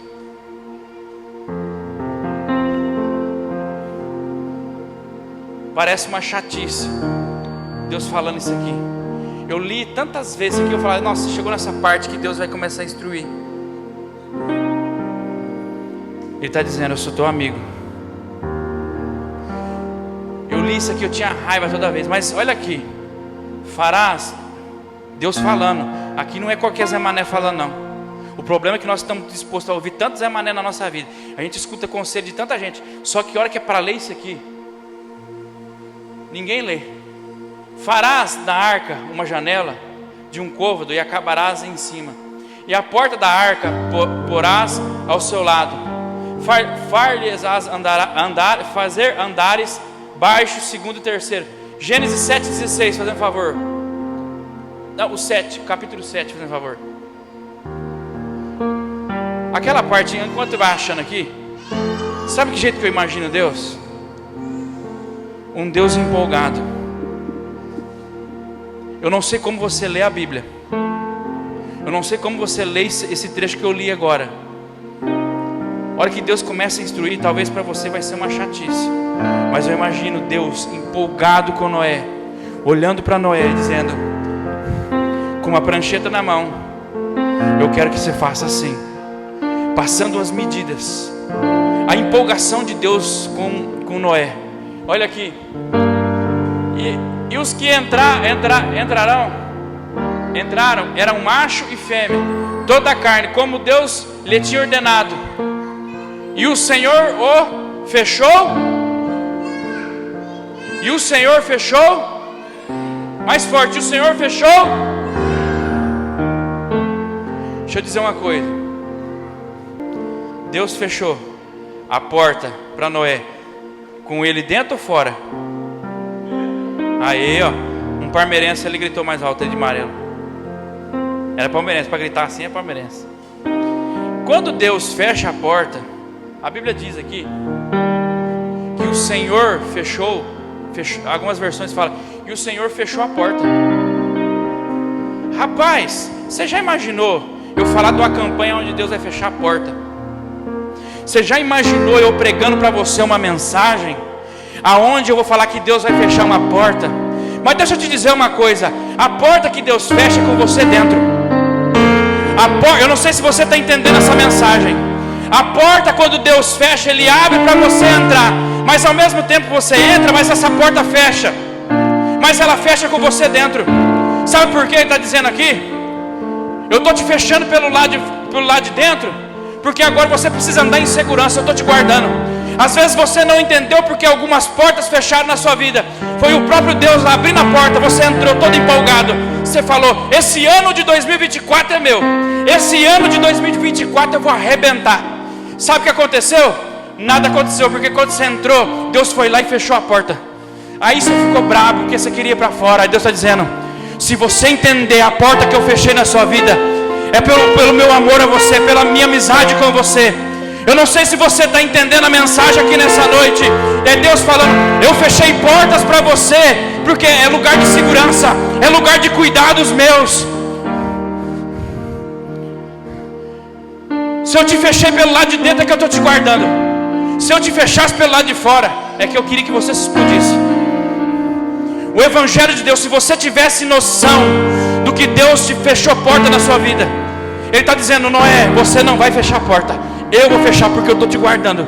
Speaker 1: Parece uma chatice Deus falando isso aqui. Eu li tantas vezes aqui, eu falei, nossa, chegou nessa parte que Deus vai começar a instruir. Ele está dizendo, eu sou teu amigo. Eu li isso aqui, eu tinha raiva toda vez. Mas olha aqui, farás, Deus falando. Aqui não é qualquer Zé Mané falando não. O problema é que nós estamos dispostos a ouvir tanto Zé Mané na nossa vida. A gente escuta conselho de tanta gente. Só que a hora que é para ler isso aqui, ninguém lê. Farás na arca uma janela de um côvado, e acabarás em cima. E a porta da arca porás ao seu lado. fazer andares baixos, segundo e terceiro. Gênesis 7,16, fazendo favor. Não, o 7, capítulo 7, fazendo favor. Aquela parte, enquanto vai achando aqui, sabe que jeito que eu imagino Deus? Um Deus empolgado. Eu não sei como você lê a Bíblia. Eu não sei como você lê esse trecho que eu li agora. A hora que Deus começa a instruir, talvez para você vai ser uma chatice, mas eu imagino Deus empolgado com Noé, olhando para Noé e dizendo, com uma prancheta na mão, eu quero que você faça assim, passando as medidas. A empolgação de Deus com Noé. Olha aqui. E os que entraram, eram macho e fêmea, toda a carne, como Deus lhe tinha ordenado. E o Senhor o fechou. E o Senhor fechou. Mais forte, o Senhor fechou. Deixa eu dizer uma coisa. Deus fechou a porta para Noé, com ele dentro ou fora? Aí, ó, um parmeirense ali gritou mais alto aí de amarelo. Era palmeirense, para gritar assim é palmeirense. Quando Deus fecha a porta, a Bíblia diz aqui que o Senhor fechou, algumas versões falam, e o Senhor fechou a porta. Rapaz, você já imaginou eu falar de uma campanha onde Deus vai fechar a porta? Você já imaginou eu pregando para você uma mensagem aonde eu vou falar que Deus vai fechar uma porta? Mas deixa eu te dizer uma coisa, a porta que Deus fecha é com você dentro. Eu não sei se você está entendendo essa mensagem. A porta, quando Deus fecha, Ele abre para você entrar, mas ao mesmo tempo você entra, mas essa porta fecha, mas ela fecha com você dentro. Sabe por que Ele está dizendo aqui? Eu estou te fechando pelo lado de dentro, porque agora você precisa andar em segurança. Eu estou te guardando. Às vezes você não entendeu porque algumas portas fecharam na sua vida. Foi o próprio Deus lá abrindo a porta. Você entrou todo empolgado. Você falou, esse ano de 2024 é meu. Esse ano de 2024 eu vou arrebentar. Sabe o que aconteceu? Nada aconteceu, porque quando você entrou, Deus foi lá e fechou a porta. Aí você ficou bravo, porque você queria ir para fora. Aí Deus está dizendo, se você entender a porta que eu fechei na sua vida, é pelo meu amor a você, pela minha amizade com você. Eu não sei se você está entendendo a mensagem aqui nessa noite. É Deus falando, eu fechei portas para você, porque é lugar de segurança, é lugar de cuidados meus. Se eu te fechei pelo lado de dentro, é que eu estou te guardando. Se eu te fechasse pelo lado de fora, é que eu queria que você se explodisse. O Evangelho de Deus, se você tivesse noção do que Deus te fechou porta na sua vida, Ele está dizendo, Noé, você não vai fechar a porta, eu vou fechar porque eu estou te guardando.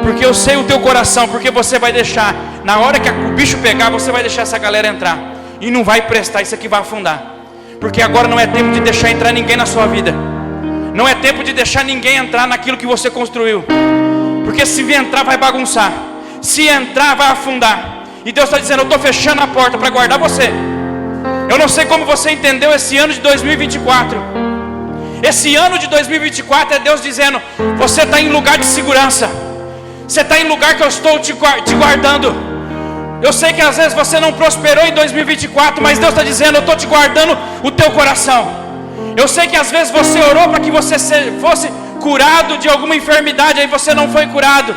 Speaker 1: Porque eu sei o teu coração, porque você vai deixar, na hora que o bicho pegar, você vai deixar essa galera entrar, e não vai prestar, isso aqui vai afundar. Porque agora não é tempo de deixar entrar ninguém na sua vida. Não é tempo de deixar ninguém entrar naquilo que você construiu. Porque se entrar vai bagunçar, se entrar vai afundar. E Deus está dizendo, eu estou fechando a porta para guardar você. Eu não sei como você entendeu esse ano de 2024. Esse ano de 2024 é Deus dizendo, você está em lugar de segurança. Você está em lugar que eu estou te guardando. Eu sei que às vezes você não prosperou em 2024, mas Deus está dizendo, eu estou te guardando o teu coração. Eu sei que às vezes você orou para que você fosse curado de alguma enfermidade, aí você não foi curado.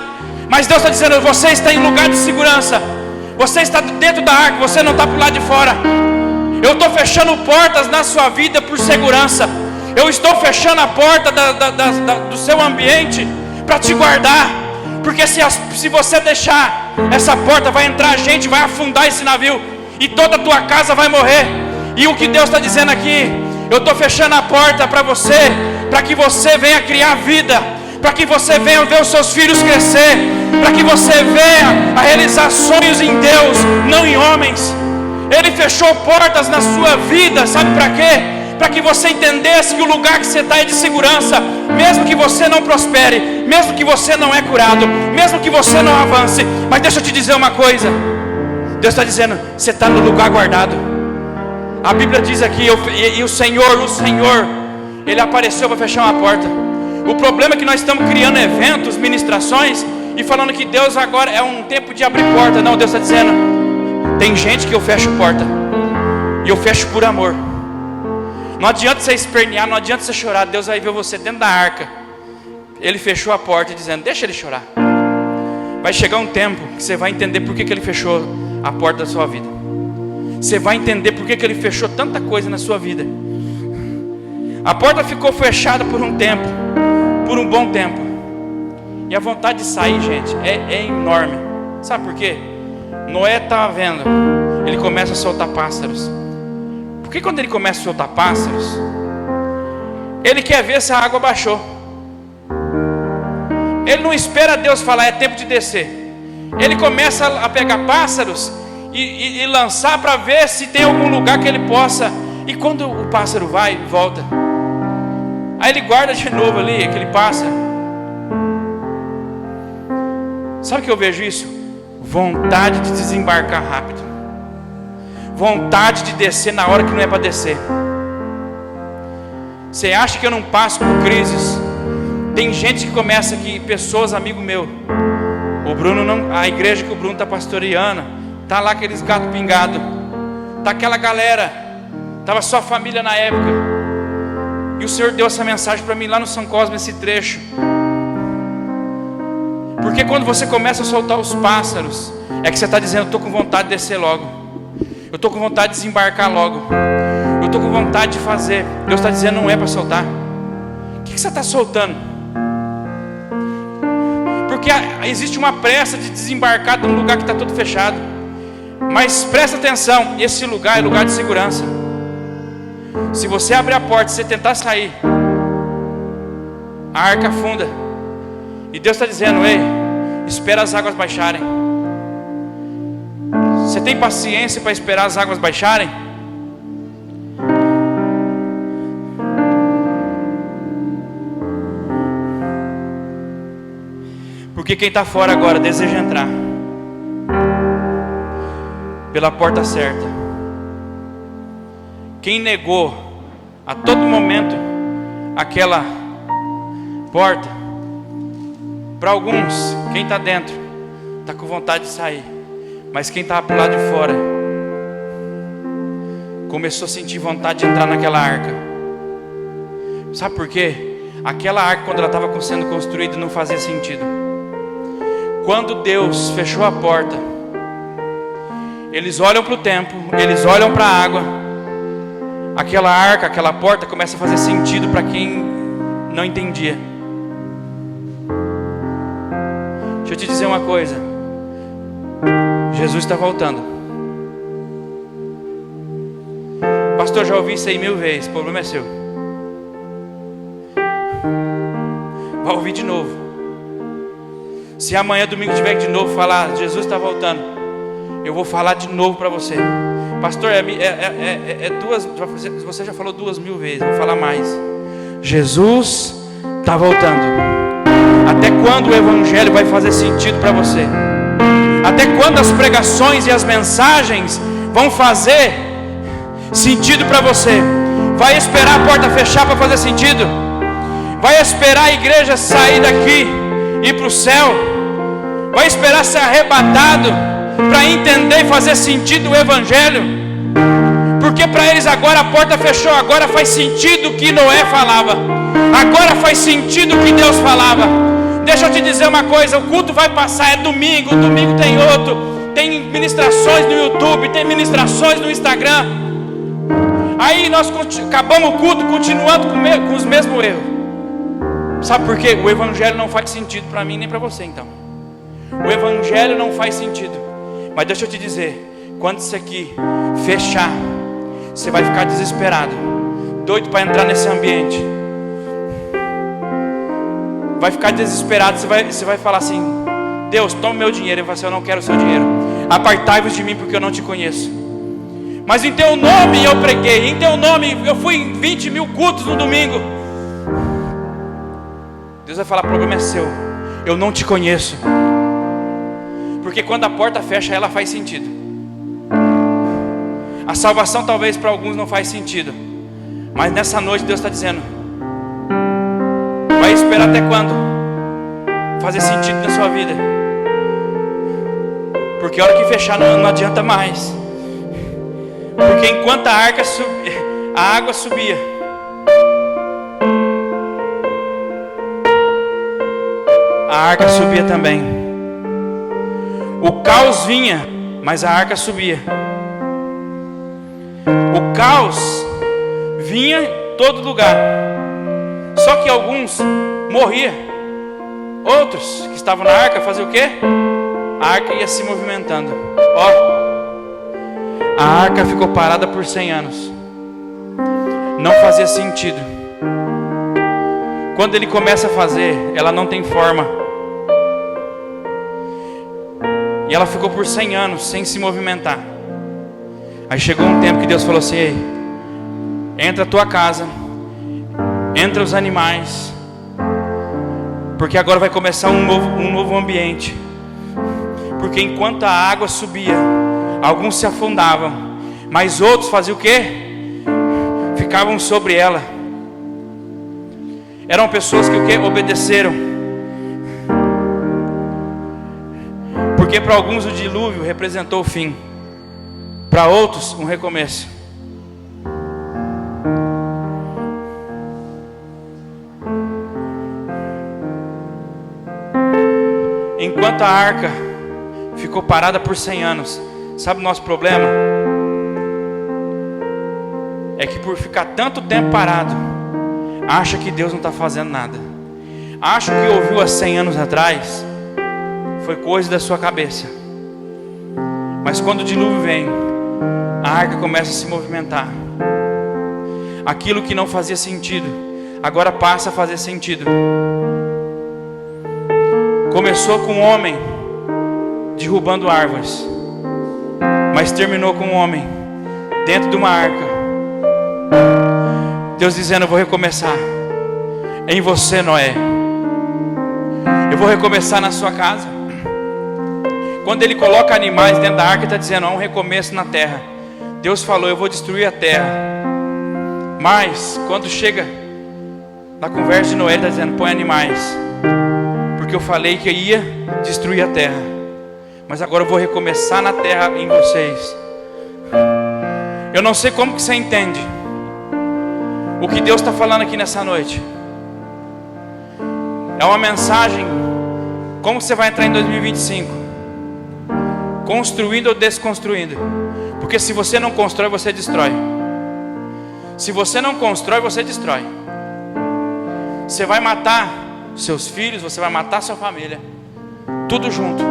Speaker 1: Mas Deus está dizendo, você está em lugar de segurança. Você está dentro da arca, você não está para o lado de fora. Eu estou fechando portas na sua vida por segurança. Eu estou fechando a porta do seu ambiente para te guardar. Porque se você deixar essa porta, vai entrar gente, vai afundar esse navio, e toda a tua casa vai morrer. E o que Deus está dizendo aqui, eu estou fechando a porta para você, para que você venha criar vida, para que você venha ver os seus filhos crescer, para que você venha a realizar sonhos em Deus, não em homens. Ele fechou portas na sua vida, sabe para quê? Para que você entendesse que o lugar que você está é de segurança. Mesmo que você não prospere, mesmo que você não é curado, mesmo que você não avance. Mas deixa eu te dizer uma coisa, Deus está dizendo, você está no lugar guardado. A Bíblia diz aqui, e o Senhor, Ele apareceu para fechar uma porta. O problema é que nós estamos criando eventos, ministrações, e falando que Deus agora é um tempo de abrir porta. Não, Deus está dizendo, tem gente que eu fecho porta, e eu fecho por amor. Não adianta você espernear, não adianta você chorar. Deus vai ver você dentro da arca. Ele fechou a porta dizendo, deixa ele chorar. Vai chegar um tempo que você vai entender por que Ele fechou a porta da sua vida. Você vai entender por que Ele fechou tanta coisa na sua vida. A porta ficou fechada por um tempo, por um bom tempo. E a vontade de sair, gente, é enorme. Sabe por quê? Noé estava vendo, ele começa a soltar pássaros. Porque quando ele começa a soltar pássaros, ele quer ver se a água baixou. Ele não espera Deus falar, é tempo de descer. Ele começa a pegar pássaros e lançar para ver se tem algum lugar que ele possa. E quando o pássaro vai e volta, aí ele guarda de novo ali aquele pássaro. Sabe o que eu vejo isso? Vontade de desembarcar rápido, vontade de descer na hora que não é para descer. Você acha que eu não passo por crises? Tem gente que começa aqui, pessoas, amigo meu, o Bruno não, a igreja que o Bruno está pastoreando, tá lá aqueles gatos pingados, tá aquela galera, tava só a família na época, e o Senhor deu essa mensagem para mim lá no São Cosme, esse trecho. Porque quando você começa a soltar os pássaros, é que você está dizendo, eu estou com vontade de descer logo, eu estou com vontade de desembarcar logo, eu estou com vontade de fazer. Deus está dizendo, não é para soltar. O que você está soltando? Porque existe uma pressa de desembarcar de um lugar que está todo fechado. Mas presta atenção, esse lugar é lugar de segurança. Se você abrir a porta e você tentar sair, a arca afunda. E Deus está dizendo, ei, espera as águas baixarem. Você tem paciência para esperar as águas baixarem? Porque quem está fora agora deseja entrar pela porta certa. Quem negou a todo momento aquela porta, para alguns, quem está dentro está com vontade de sair, mas quem estava para o lado de fora começou a sentir vontade de entrar naquela arca. Sabe por quê? Aquela arca, quando ela estava sendo construída, não fazia sentido. Quando Deus fechou a porta, eles olham para o tempo, eles olham para a água, aquela arca, aquela porta começa a fazer sentido para quem não entendia. Deixa eu te dizer uma coisa, Jesus está voltando. Pastor, já ouvi isso aí 1000 vezes, o problema é seu. Vai ouvir de novo. Se amanhã, domingo, tiver que de novo falar, Jesus está voltando, eu vou falar de novo para você. Pastor, você já falou 2000 vezes, vou falar mais. Jesus está voltando. Até quando o Evangelho vai fazer sentido para você? Até quando as pregações e as mensagens vão fazer sentido para você? Vai esperar a porta fechar para fazer sentido? Vai esperar a igreja sair daqui e ir para o céu? Vai esperar ser arrebatado para entender e fazer sentido o Evangelho? Porque para eles agora a porta fechou, agora faz sentido o que Noé falava, agora faz sentido o que Deus falava. Deixa eu te dizer uma coisa, o culto vai passar, é domingo tem outro, tem ministrações no YouTube, tem ministrações no Instagram. Aí nós acabamos o culto continuando com os mesmos erros. Sabe por quê? O Evangelho não faz sentido para mim nem para você então. O Evangelho não faz sentido. Mas deixa eu te dizer, quando isso aqui fechar, você vai ficar desesperado, doido para entrar nesse ambiente. Vai ficar desesperado, você vai falar assim, Deus, toma meu dinheiro. Ele vai falar assim, eu não quero o seu dinheiro. Apartai-vos de mim porque eu não te conheço. Mas em teu nome eu preguei, em teu nome eu fui em 20 mil cultos no domingo. Deus vai falar, o problema é seu, eu não te conheço. Porque quando a porta fecha, ela faz sentido. A salvação talvez para alguns não faz sentido, mas nessa noite Deus está dizendo, vai esperar esperar até quando? Fazer sentido na sua vida. Porque a hora que fechar não adianta mais. Porque enquanto a água subia, a arca subia também. O caos vinha, mas a arca subia. O caos vinha em todo lugar. Só que alguns morriam. Outros que estavam na arca faziam o quê? A arca ia se movimentando. A arca ficou parada por 100 anos. Não fazia sentido. Quando ele começa a fazer, ela não tem forma. E ela ficou por 100 anos sem se movimentar. Aí chegou um tempo que Deus falou assim: ei, entra a tua casa, entra os animais, porque agora vai começar um novo ambiente. Porque enquanto a água subia, alguns se afundavam, mas outros faziam o quê? Ficavam sobre ela. Eram pessoas que o quê? Obedeceram. Porque para alguns o dilúvio representou o fim, para outros um recomeço. Enquanto a arca ficou parada por 100 anos, sabe o nosso problema? É que por ficar tanto tempo parado, acha que Deus não está fazendo nada. Acha que ouviu há 100 anos atrás foi coisa da sua cabeça. Mas quando o dilúvio vem, a arca começa a se movimentar. Aquilo que não fazia sentido, agora passa a fazer sentido. Começou com um homem derrubando árvores, mas terminou com um homem dentro de uma arca. Deus dizendo: eu vou recomeçar em você, Noé. Eu vou recomeçar na sua casa. Quando ele coloca animais dentro da arca, ele está dizendo: há um recomeço na terra. Deus falou: eu vou destruir a terra. Mas quando chega na conversa de Noé, ele está dizendo: põe animais, porque eu falei que eu ia destruir a terra, mas agora eu vou recomeçar na terra em vocês. Eu não sei como que você entende o que Deus está falando aqui nessa noite. É uma mensagem: como você vai entrar em 2025? Construindo ou desconstruindo? Porque se você não constrói, você destrói. Se você não constrói, você destrói. Você vai matar seus filhos, você vai matar sua família, tudo junto,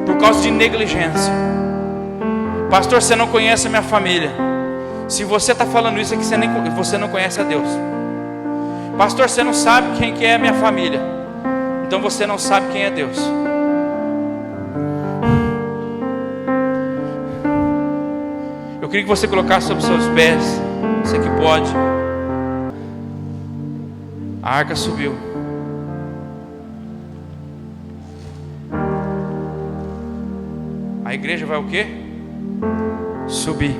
Speaker 1: por causa de negligência. Pastor, você não conhece a minha família. Se você está falando isso, é que você não conhece a Deus. Pastor, você não sabe quem que é a minha família. Então você não sabe quem é Deus. Eu queria que você colocasse sobre seus pés, você que pode. A arca subiu. A igreja vai o quê? Subir.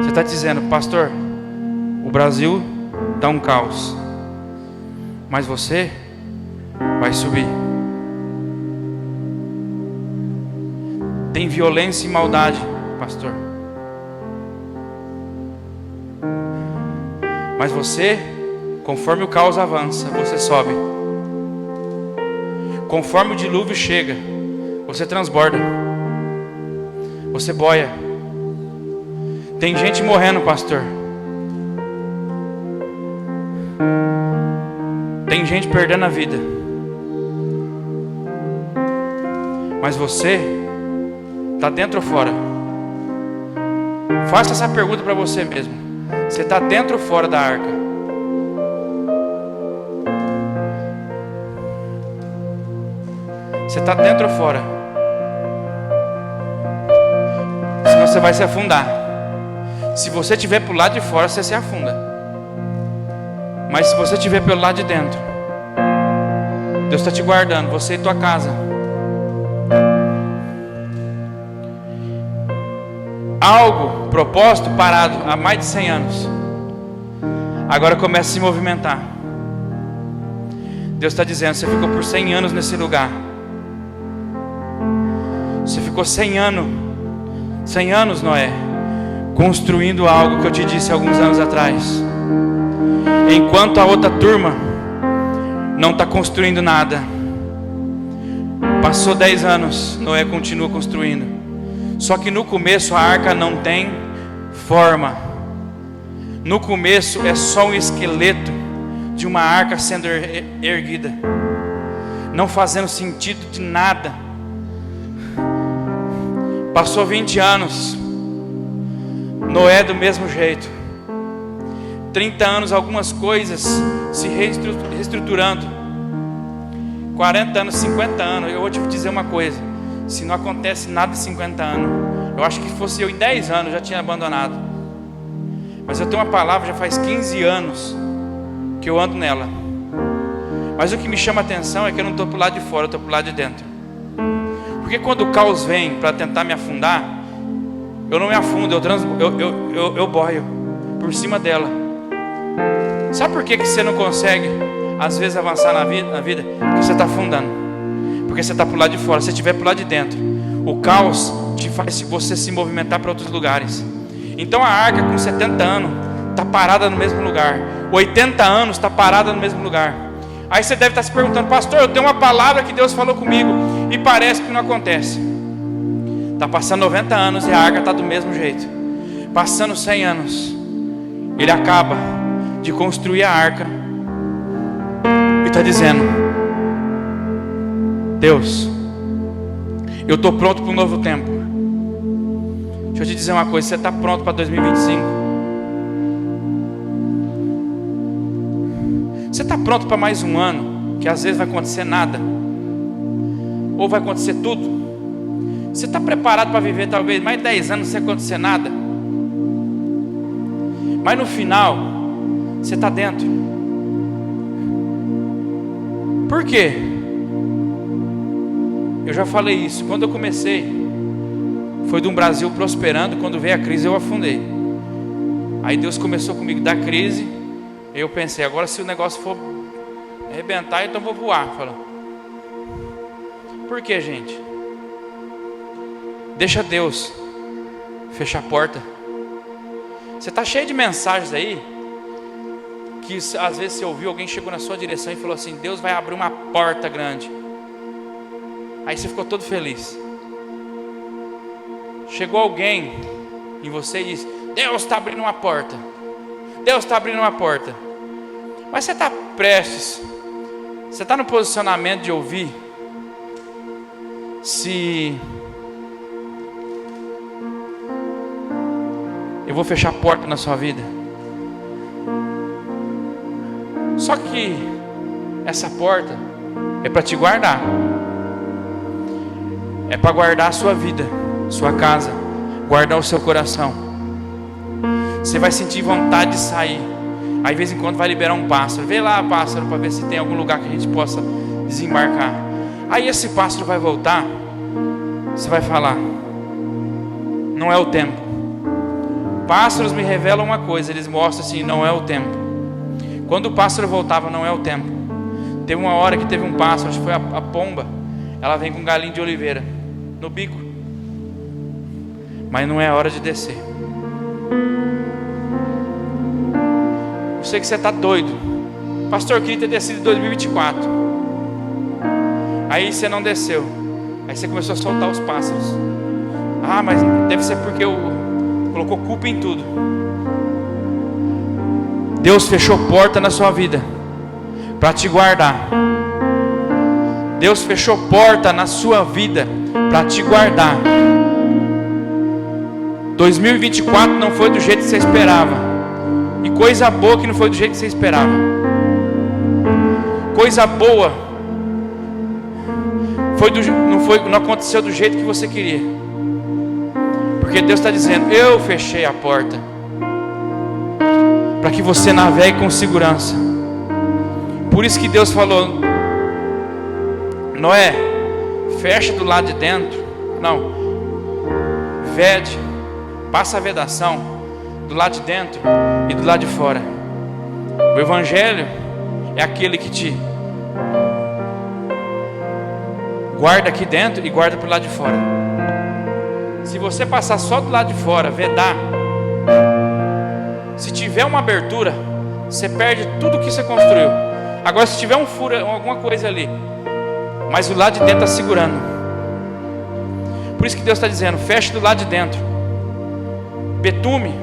Speaker 1: Você está dizendo: pastor, o Brasil está um caos, mas você vai subir. Tem violência e maldade, pastor, mas você, conforme o caos avança, você sobe. Conforme o dilúvio chega, você transborda, você boia. Tem gente morrendo, pastor. Tem gente perdendo a vida. Mas você está dentro ou fora? Faça essa pergunta para você mesmo. Você está dentro ou fora da arca? Você está dentro ou fora? Senão você vai se afundar. Se você estiver para o lado de fora, você se afunda. Mas se você estiver pelo lado de dentro, Deus está te guardando, você e tua casa. Algo, propósito parado há mais de 100 anos. Agora começa a se movimentar. Deus está dizendo: você ficou por 100 anos nesse lugar. Você ficou 100 anos, Noé, construindo algo que eu te disse alguns anos atrás. Enquanto a outra turma não está construindo nada. Passou 10 anos, Noé continua construindo. Só que no começo a arca não tem forma. No começo é só um esqueleto de uma arca sendo erguida, não fazendo sentido de nada. Passou 20 anos, Noé do mesmo jeito. 30 anos, algumas coisas se reestruturando. 40 anos, 50 anos. Eu vou te dizer uma coisa: se não acontece nada em 50 anos, eu acho que fosse eu em 10 anos já tinha abandonado. Mas eu tenho uma palavra, já faz 15 anos que eu ando nela. Mas o que me chama a atenção é que eu não estou para o lado de fora, eu estou para o lado de dentro. Porque quando o caos vem para tentar me afundar, eu não me afundo, eu boio por cima dela. Sabe por que você não consegue às vezes avançar na vida? Porque você está afundando. Porque você está para o lado de fora. Se você estiver para o lado de dentro, o caos te faz você se movimentar para outros lugares. Então a arca com 70 anos está parada no mesmo lugar. 80 anos está parada no mesmo lugar. Aí você deve estar se perguntando: pastor, eu tenho uma palavra que Deus falou comigo e parece que não acontece. Está passando 90 anos e a arca está do mesmo jeito. Passando 100 anos, ele acaba de construir a arca e está dizendo: Deus, eu estou pronto para um novo tempo. Deixa eu te dizer uma coisa: você está pronto para 2025? Você está pronto para mais um ano que às vezes vai acontecer nada, ou vai acontecer tudo? Você está preparado para viver talvez mais 10 anos sem acontecer nada? Mas no final você está dentro. Por quê? Eu já falei isso. Quando eu comecei, foi de um Brasil prosperando. Quando veio a crise eu afundei. Aí Deus começou comigo da crise. Eu pensei: agora se o negócio for arrebentar, então vou voar. Falou. Por quê, gente? Deixa Deus fechar a porta. Você está cheio de mensagens aí que às vezes você ouviu, alguém chegou na sua direção e falou assim: Deus vai abrir uma porta grande. Aí você ficou todo feliz. Chegou alguém em você e disse: Deus está abrindo uma porta. Deus está abrindo uma porta. Mas você está prestes, você está no posicionamento de ouvir se eu vou fechar a porta na sua vida? Só que essa porta é para te guardar. É para guardar a sua vida, sua casa, guardar o seu coração. Você vai sentir vontade de sair. Aí de vez em quando vai liberar um pássaro. Vê lá, pássaro, para ver se tem algum lugar que a gente possa desembarcar. Aí esse pássaro vai voltar. Você vai falar: não é o tempo. Pássaros me revelam uma coisa. Eles mostram assim: não é o tempo. Quando o pássaro voltava, não é o tempo. Teve uma hora que teve um pássaro, acho que foi a pomba. Ela vem com um galinho de oliveira no bico. Mas não é hora de descer. Eu sei que você está doido. Pastor, eu queria ter descido em 2024. Aí você não desceu. Aí você começou a soltar os pássaros. Ah, mas deve ser porque colocou culpa em tudo. Deus fechou porta na sua vida para te guardar. Deus fechou porta na sua vida para te guardar. 2024 não foi do jeito que você esperava. E coisa boa que não foi do jeito que você esperava. Coisa boa não aconteceu do jeito que você queria. Porque Deus está dizendo: eu fechei a porta para que você navegue com segurança. Por isso que Deus falou: Noé, fecha do lado de dentro. Não, passa a vedação do lado de dentro e do lado de fora. O Evangelho é aquele que te guarda aqui dentro e guarda pro lado de fora. Se você passar só do lado de fora, vedar, se tiver uma abertura, você perde tudo que você construiu. Agora, se tiver um furo, alguma coisa ali, mas o lado de dentro está segurando. Por isso que Deus está dizendo: feche do lado de dentro, betume.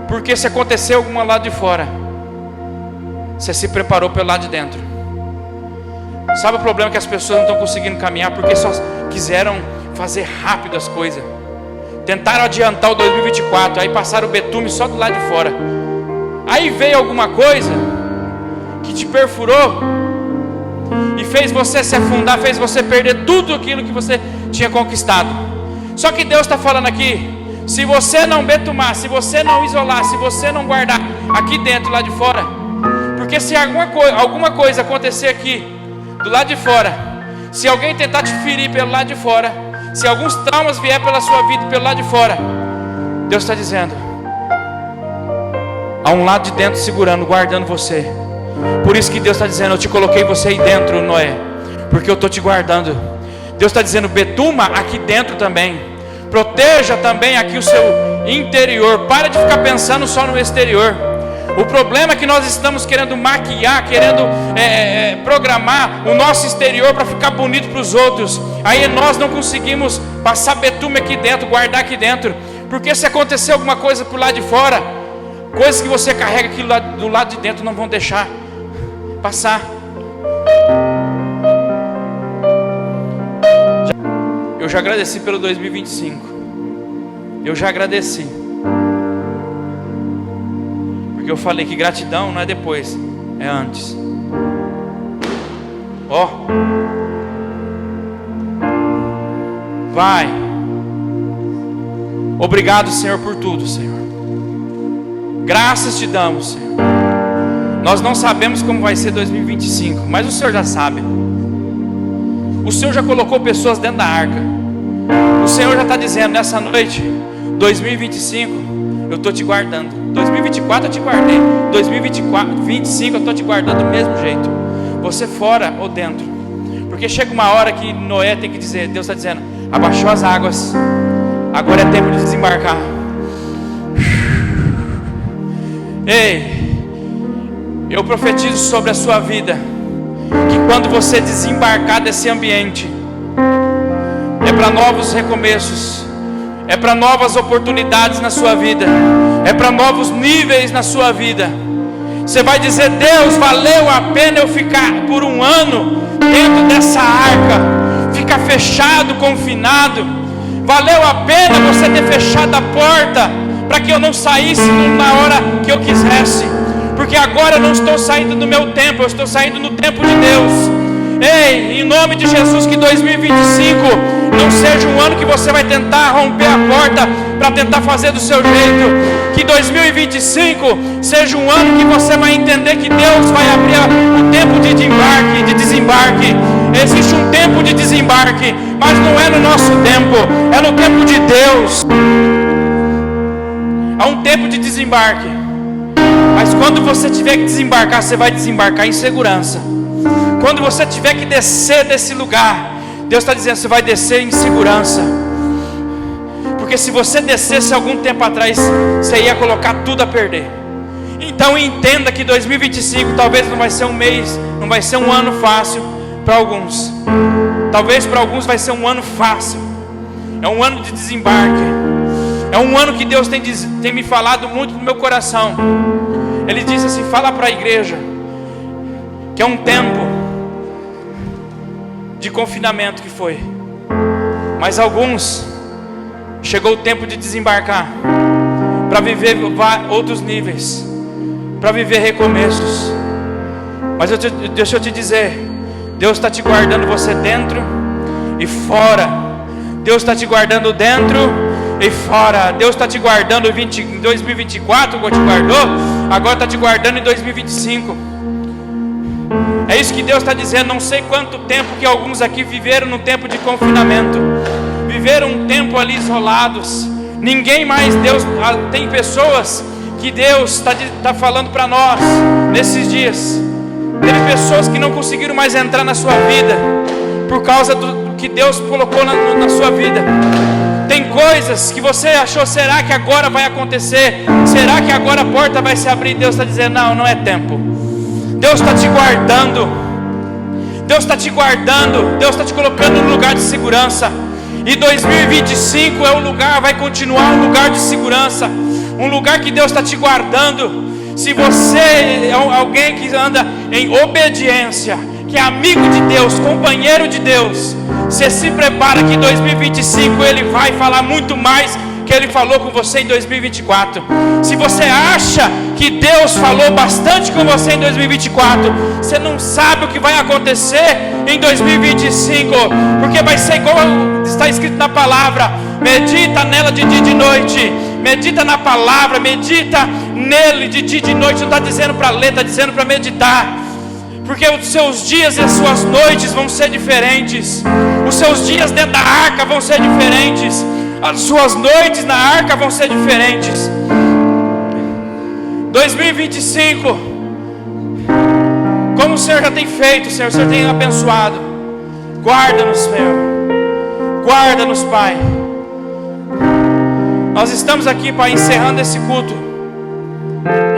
Speaker 1: Porque se acontecer alguma lado de fora, você se preparou pelo lado de dentro. Sabe o problema? Que as pessoas não estão conseguindo caminhar porque só quiseram fazer rápido as coisas. Tentaram adiantar o 2024, aí passaram o betume só do lado de fora. Aí veio alguma coisa que te perfurou e fez você se afundar, fez você perder tudo aquilo que você tinha conquistado. Só que Deus está falando aqui: se você não betumar, se você não isolar, se você não guardar aqui dentro, lá de fora, porque se alguma coisa acontecer aqui do lado de fora, se alguém tentar te ferir pelo lado de fora, se alguns traumas vier pela sua vida pelo lado de fora, Deus está dizendo: há um lado de dentro segurando, guardando você. Por isso que Deus está dizendo: eu te coloquei você aí dentro, Noé, porque eu estou te guardando. Deus está dizendo: betuma aqui dentro também, proteja também aqui o seu interior. Para de ficar pensando só no exterior. O problema é que nós estamos querendo maquiar, querendo programar o nosso exterior para ficar bonito para os outros. Aí nós não conseguimos passar betume aqui dentro, guardar aqui dentro. Porque se acontecer alguma coisa por lá de fora, coisas que você carrega aqui do lado de dentro não vão deixar passar. Eu já agradeci pelo 2025. Eu já agradeci. Porque eu falei que gratidão não é depois, é antes. Ó, vai. Obrigado, Senhor, por tudo, Senhor. Graças te damos, Senhor. Nós não sabemos como vai ser 2025, mas o Senhor já sabe. O Senhor já colocou pessoas dentro da arca. O Senhor já está dizendo: nessa noite, 2025, eu estou te guardando. 2024 eu te guardei. 2025 eu estou te guardando do mesmo jeito. Você fora ou dentro. Porque chega uma hora que Noé tem que dizer: Deus está dizendo: abaixou as águas, agora é tempo de desembarcar. Ei, eu profetizo sobre a sua vida que quando você desembarcar desse ambiente, é para novos recomeços, é para novas oportunidades na sua vida, é para novos níveis na sua vida. Você vai dizer: Deus, valeu a pena eu ficar por um ano dentro dessa arca, ficar fechado, confinado. Valeu a pena você ter fechado a porta para que eu não saísse na hora que eu quisesse, porque agora eu não estou saindo do meu tempo, eu estou saindo no tempo de Deus. Ei, em nome de Jesus, que 2025 não seja um ano que você vai tentar romper a porta para tentar fazer do seu jeito. Que 2025 seja um ano que você vai entender que Deus vai abrir o tempo de embarque, de desembarque. Existe um tempo de desembarque, mas não é no nosso tempo, é no tempo de Deus. Há um tempo de desembarque, mas quando você tiver que desembarcar, você vai desembarcar em segurança. Quando você tiver que descer desse lugar, Deus está dizendo: você vai descer em segurança. Porque se você descesse algum tempo atrás, você ia colocar tudo a perder. Então entenda que 2025 talvez não vai ser um mês, não vai ser um ano fácil para alguns. Talvez para alguns vai ser um ano fácil. É um ano de desembarque. É um ano que Deus tem me falado muito no meu coração. Ele disse assim: fala para a igreja que é um tempo de confinamento que foi, mas alguns chegou o tempo de desembarcar para viver outros níveis, para viver recomeços. Mas deixa eu te dizer, Deus está te guardando você dentro e fora. Deus está te guardando dentro e fora. Deus está te guardando em 2024, como te guardou, agora está te guardando em 2025. É isso que Deus está dizendo. Não sei quanto tempo que alguns aqui viveram no tempo de confinamento, viveram um tempo ali isolados. Ninguém mais, Deus, tem pessoas que Deus está falando para nós nesses dias. Teve pessoas que não conseguiram mais entrar na sua vida por causa do que Deus colocou na sua vida. Tem coisas que você achou, será que agora vai acontecer? Será que agora a porta vai se abrir? Deus está dizendo, não, não é tempo. Deus está te guardando. Deus está te guardando. Deus está te colocando no lugar de segurança. E 2025 é um lugar, vai continuar um lugar de segurança. Um lugar que Deus está te guardando. Se você é alguém que anda em obediência, que é amigo de Deus, companheiro de Deus, você se prepara que em 2025 Ele vai falar muito mais que Ele falou com você em 2024. Se você acha que Deus falou bastante com você em 2024, você não sabe o que vai acontecer em 2025, porque vai ser igual está escrito na palavra: medita nela de dia e de noite. Medita na palavra, medita nele de dia e de noite. Não está dizendo para ler, está dizendo para meditar. Porque os seus dias e as suas noites vão ser diferentes. Os seus dias dentro da arca vão ser diferentes. As suas noites na arca vão ser diferentes. 2025, como o Senhor já tem feito, Senhor, o Senhor tem abençoado. Guarda-nos, Senhor. Guarda-nos, Pai. Nós estamos aqui, Pai, encerrando esse culto,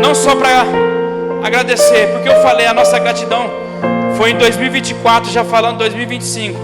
Speaker 1: não só para agradecer, porque eu falei, a nossa gratidão foi em 2024, já falando 2025.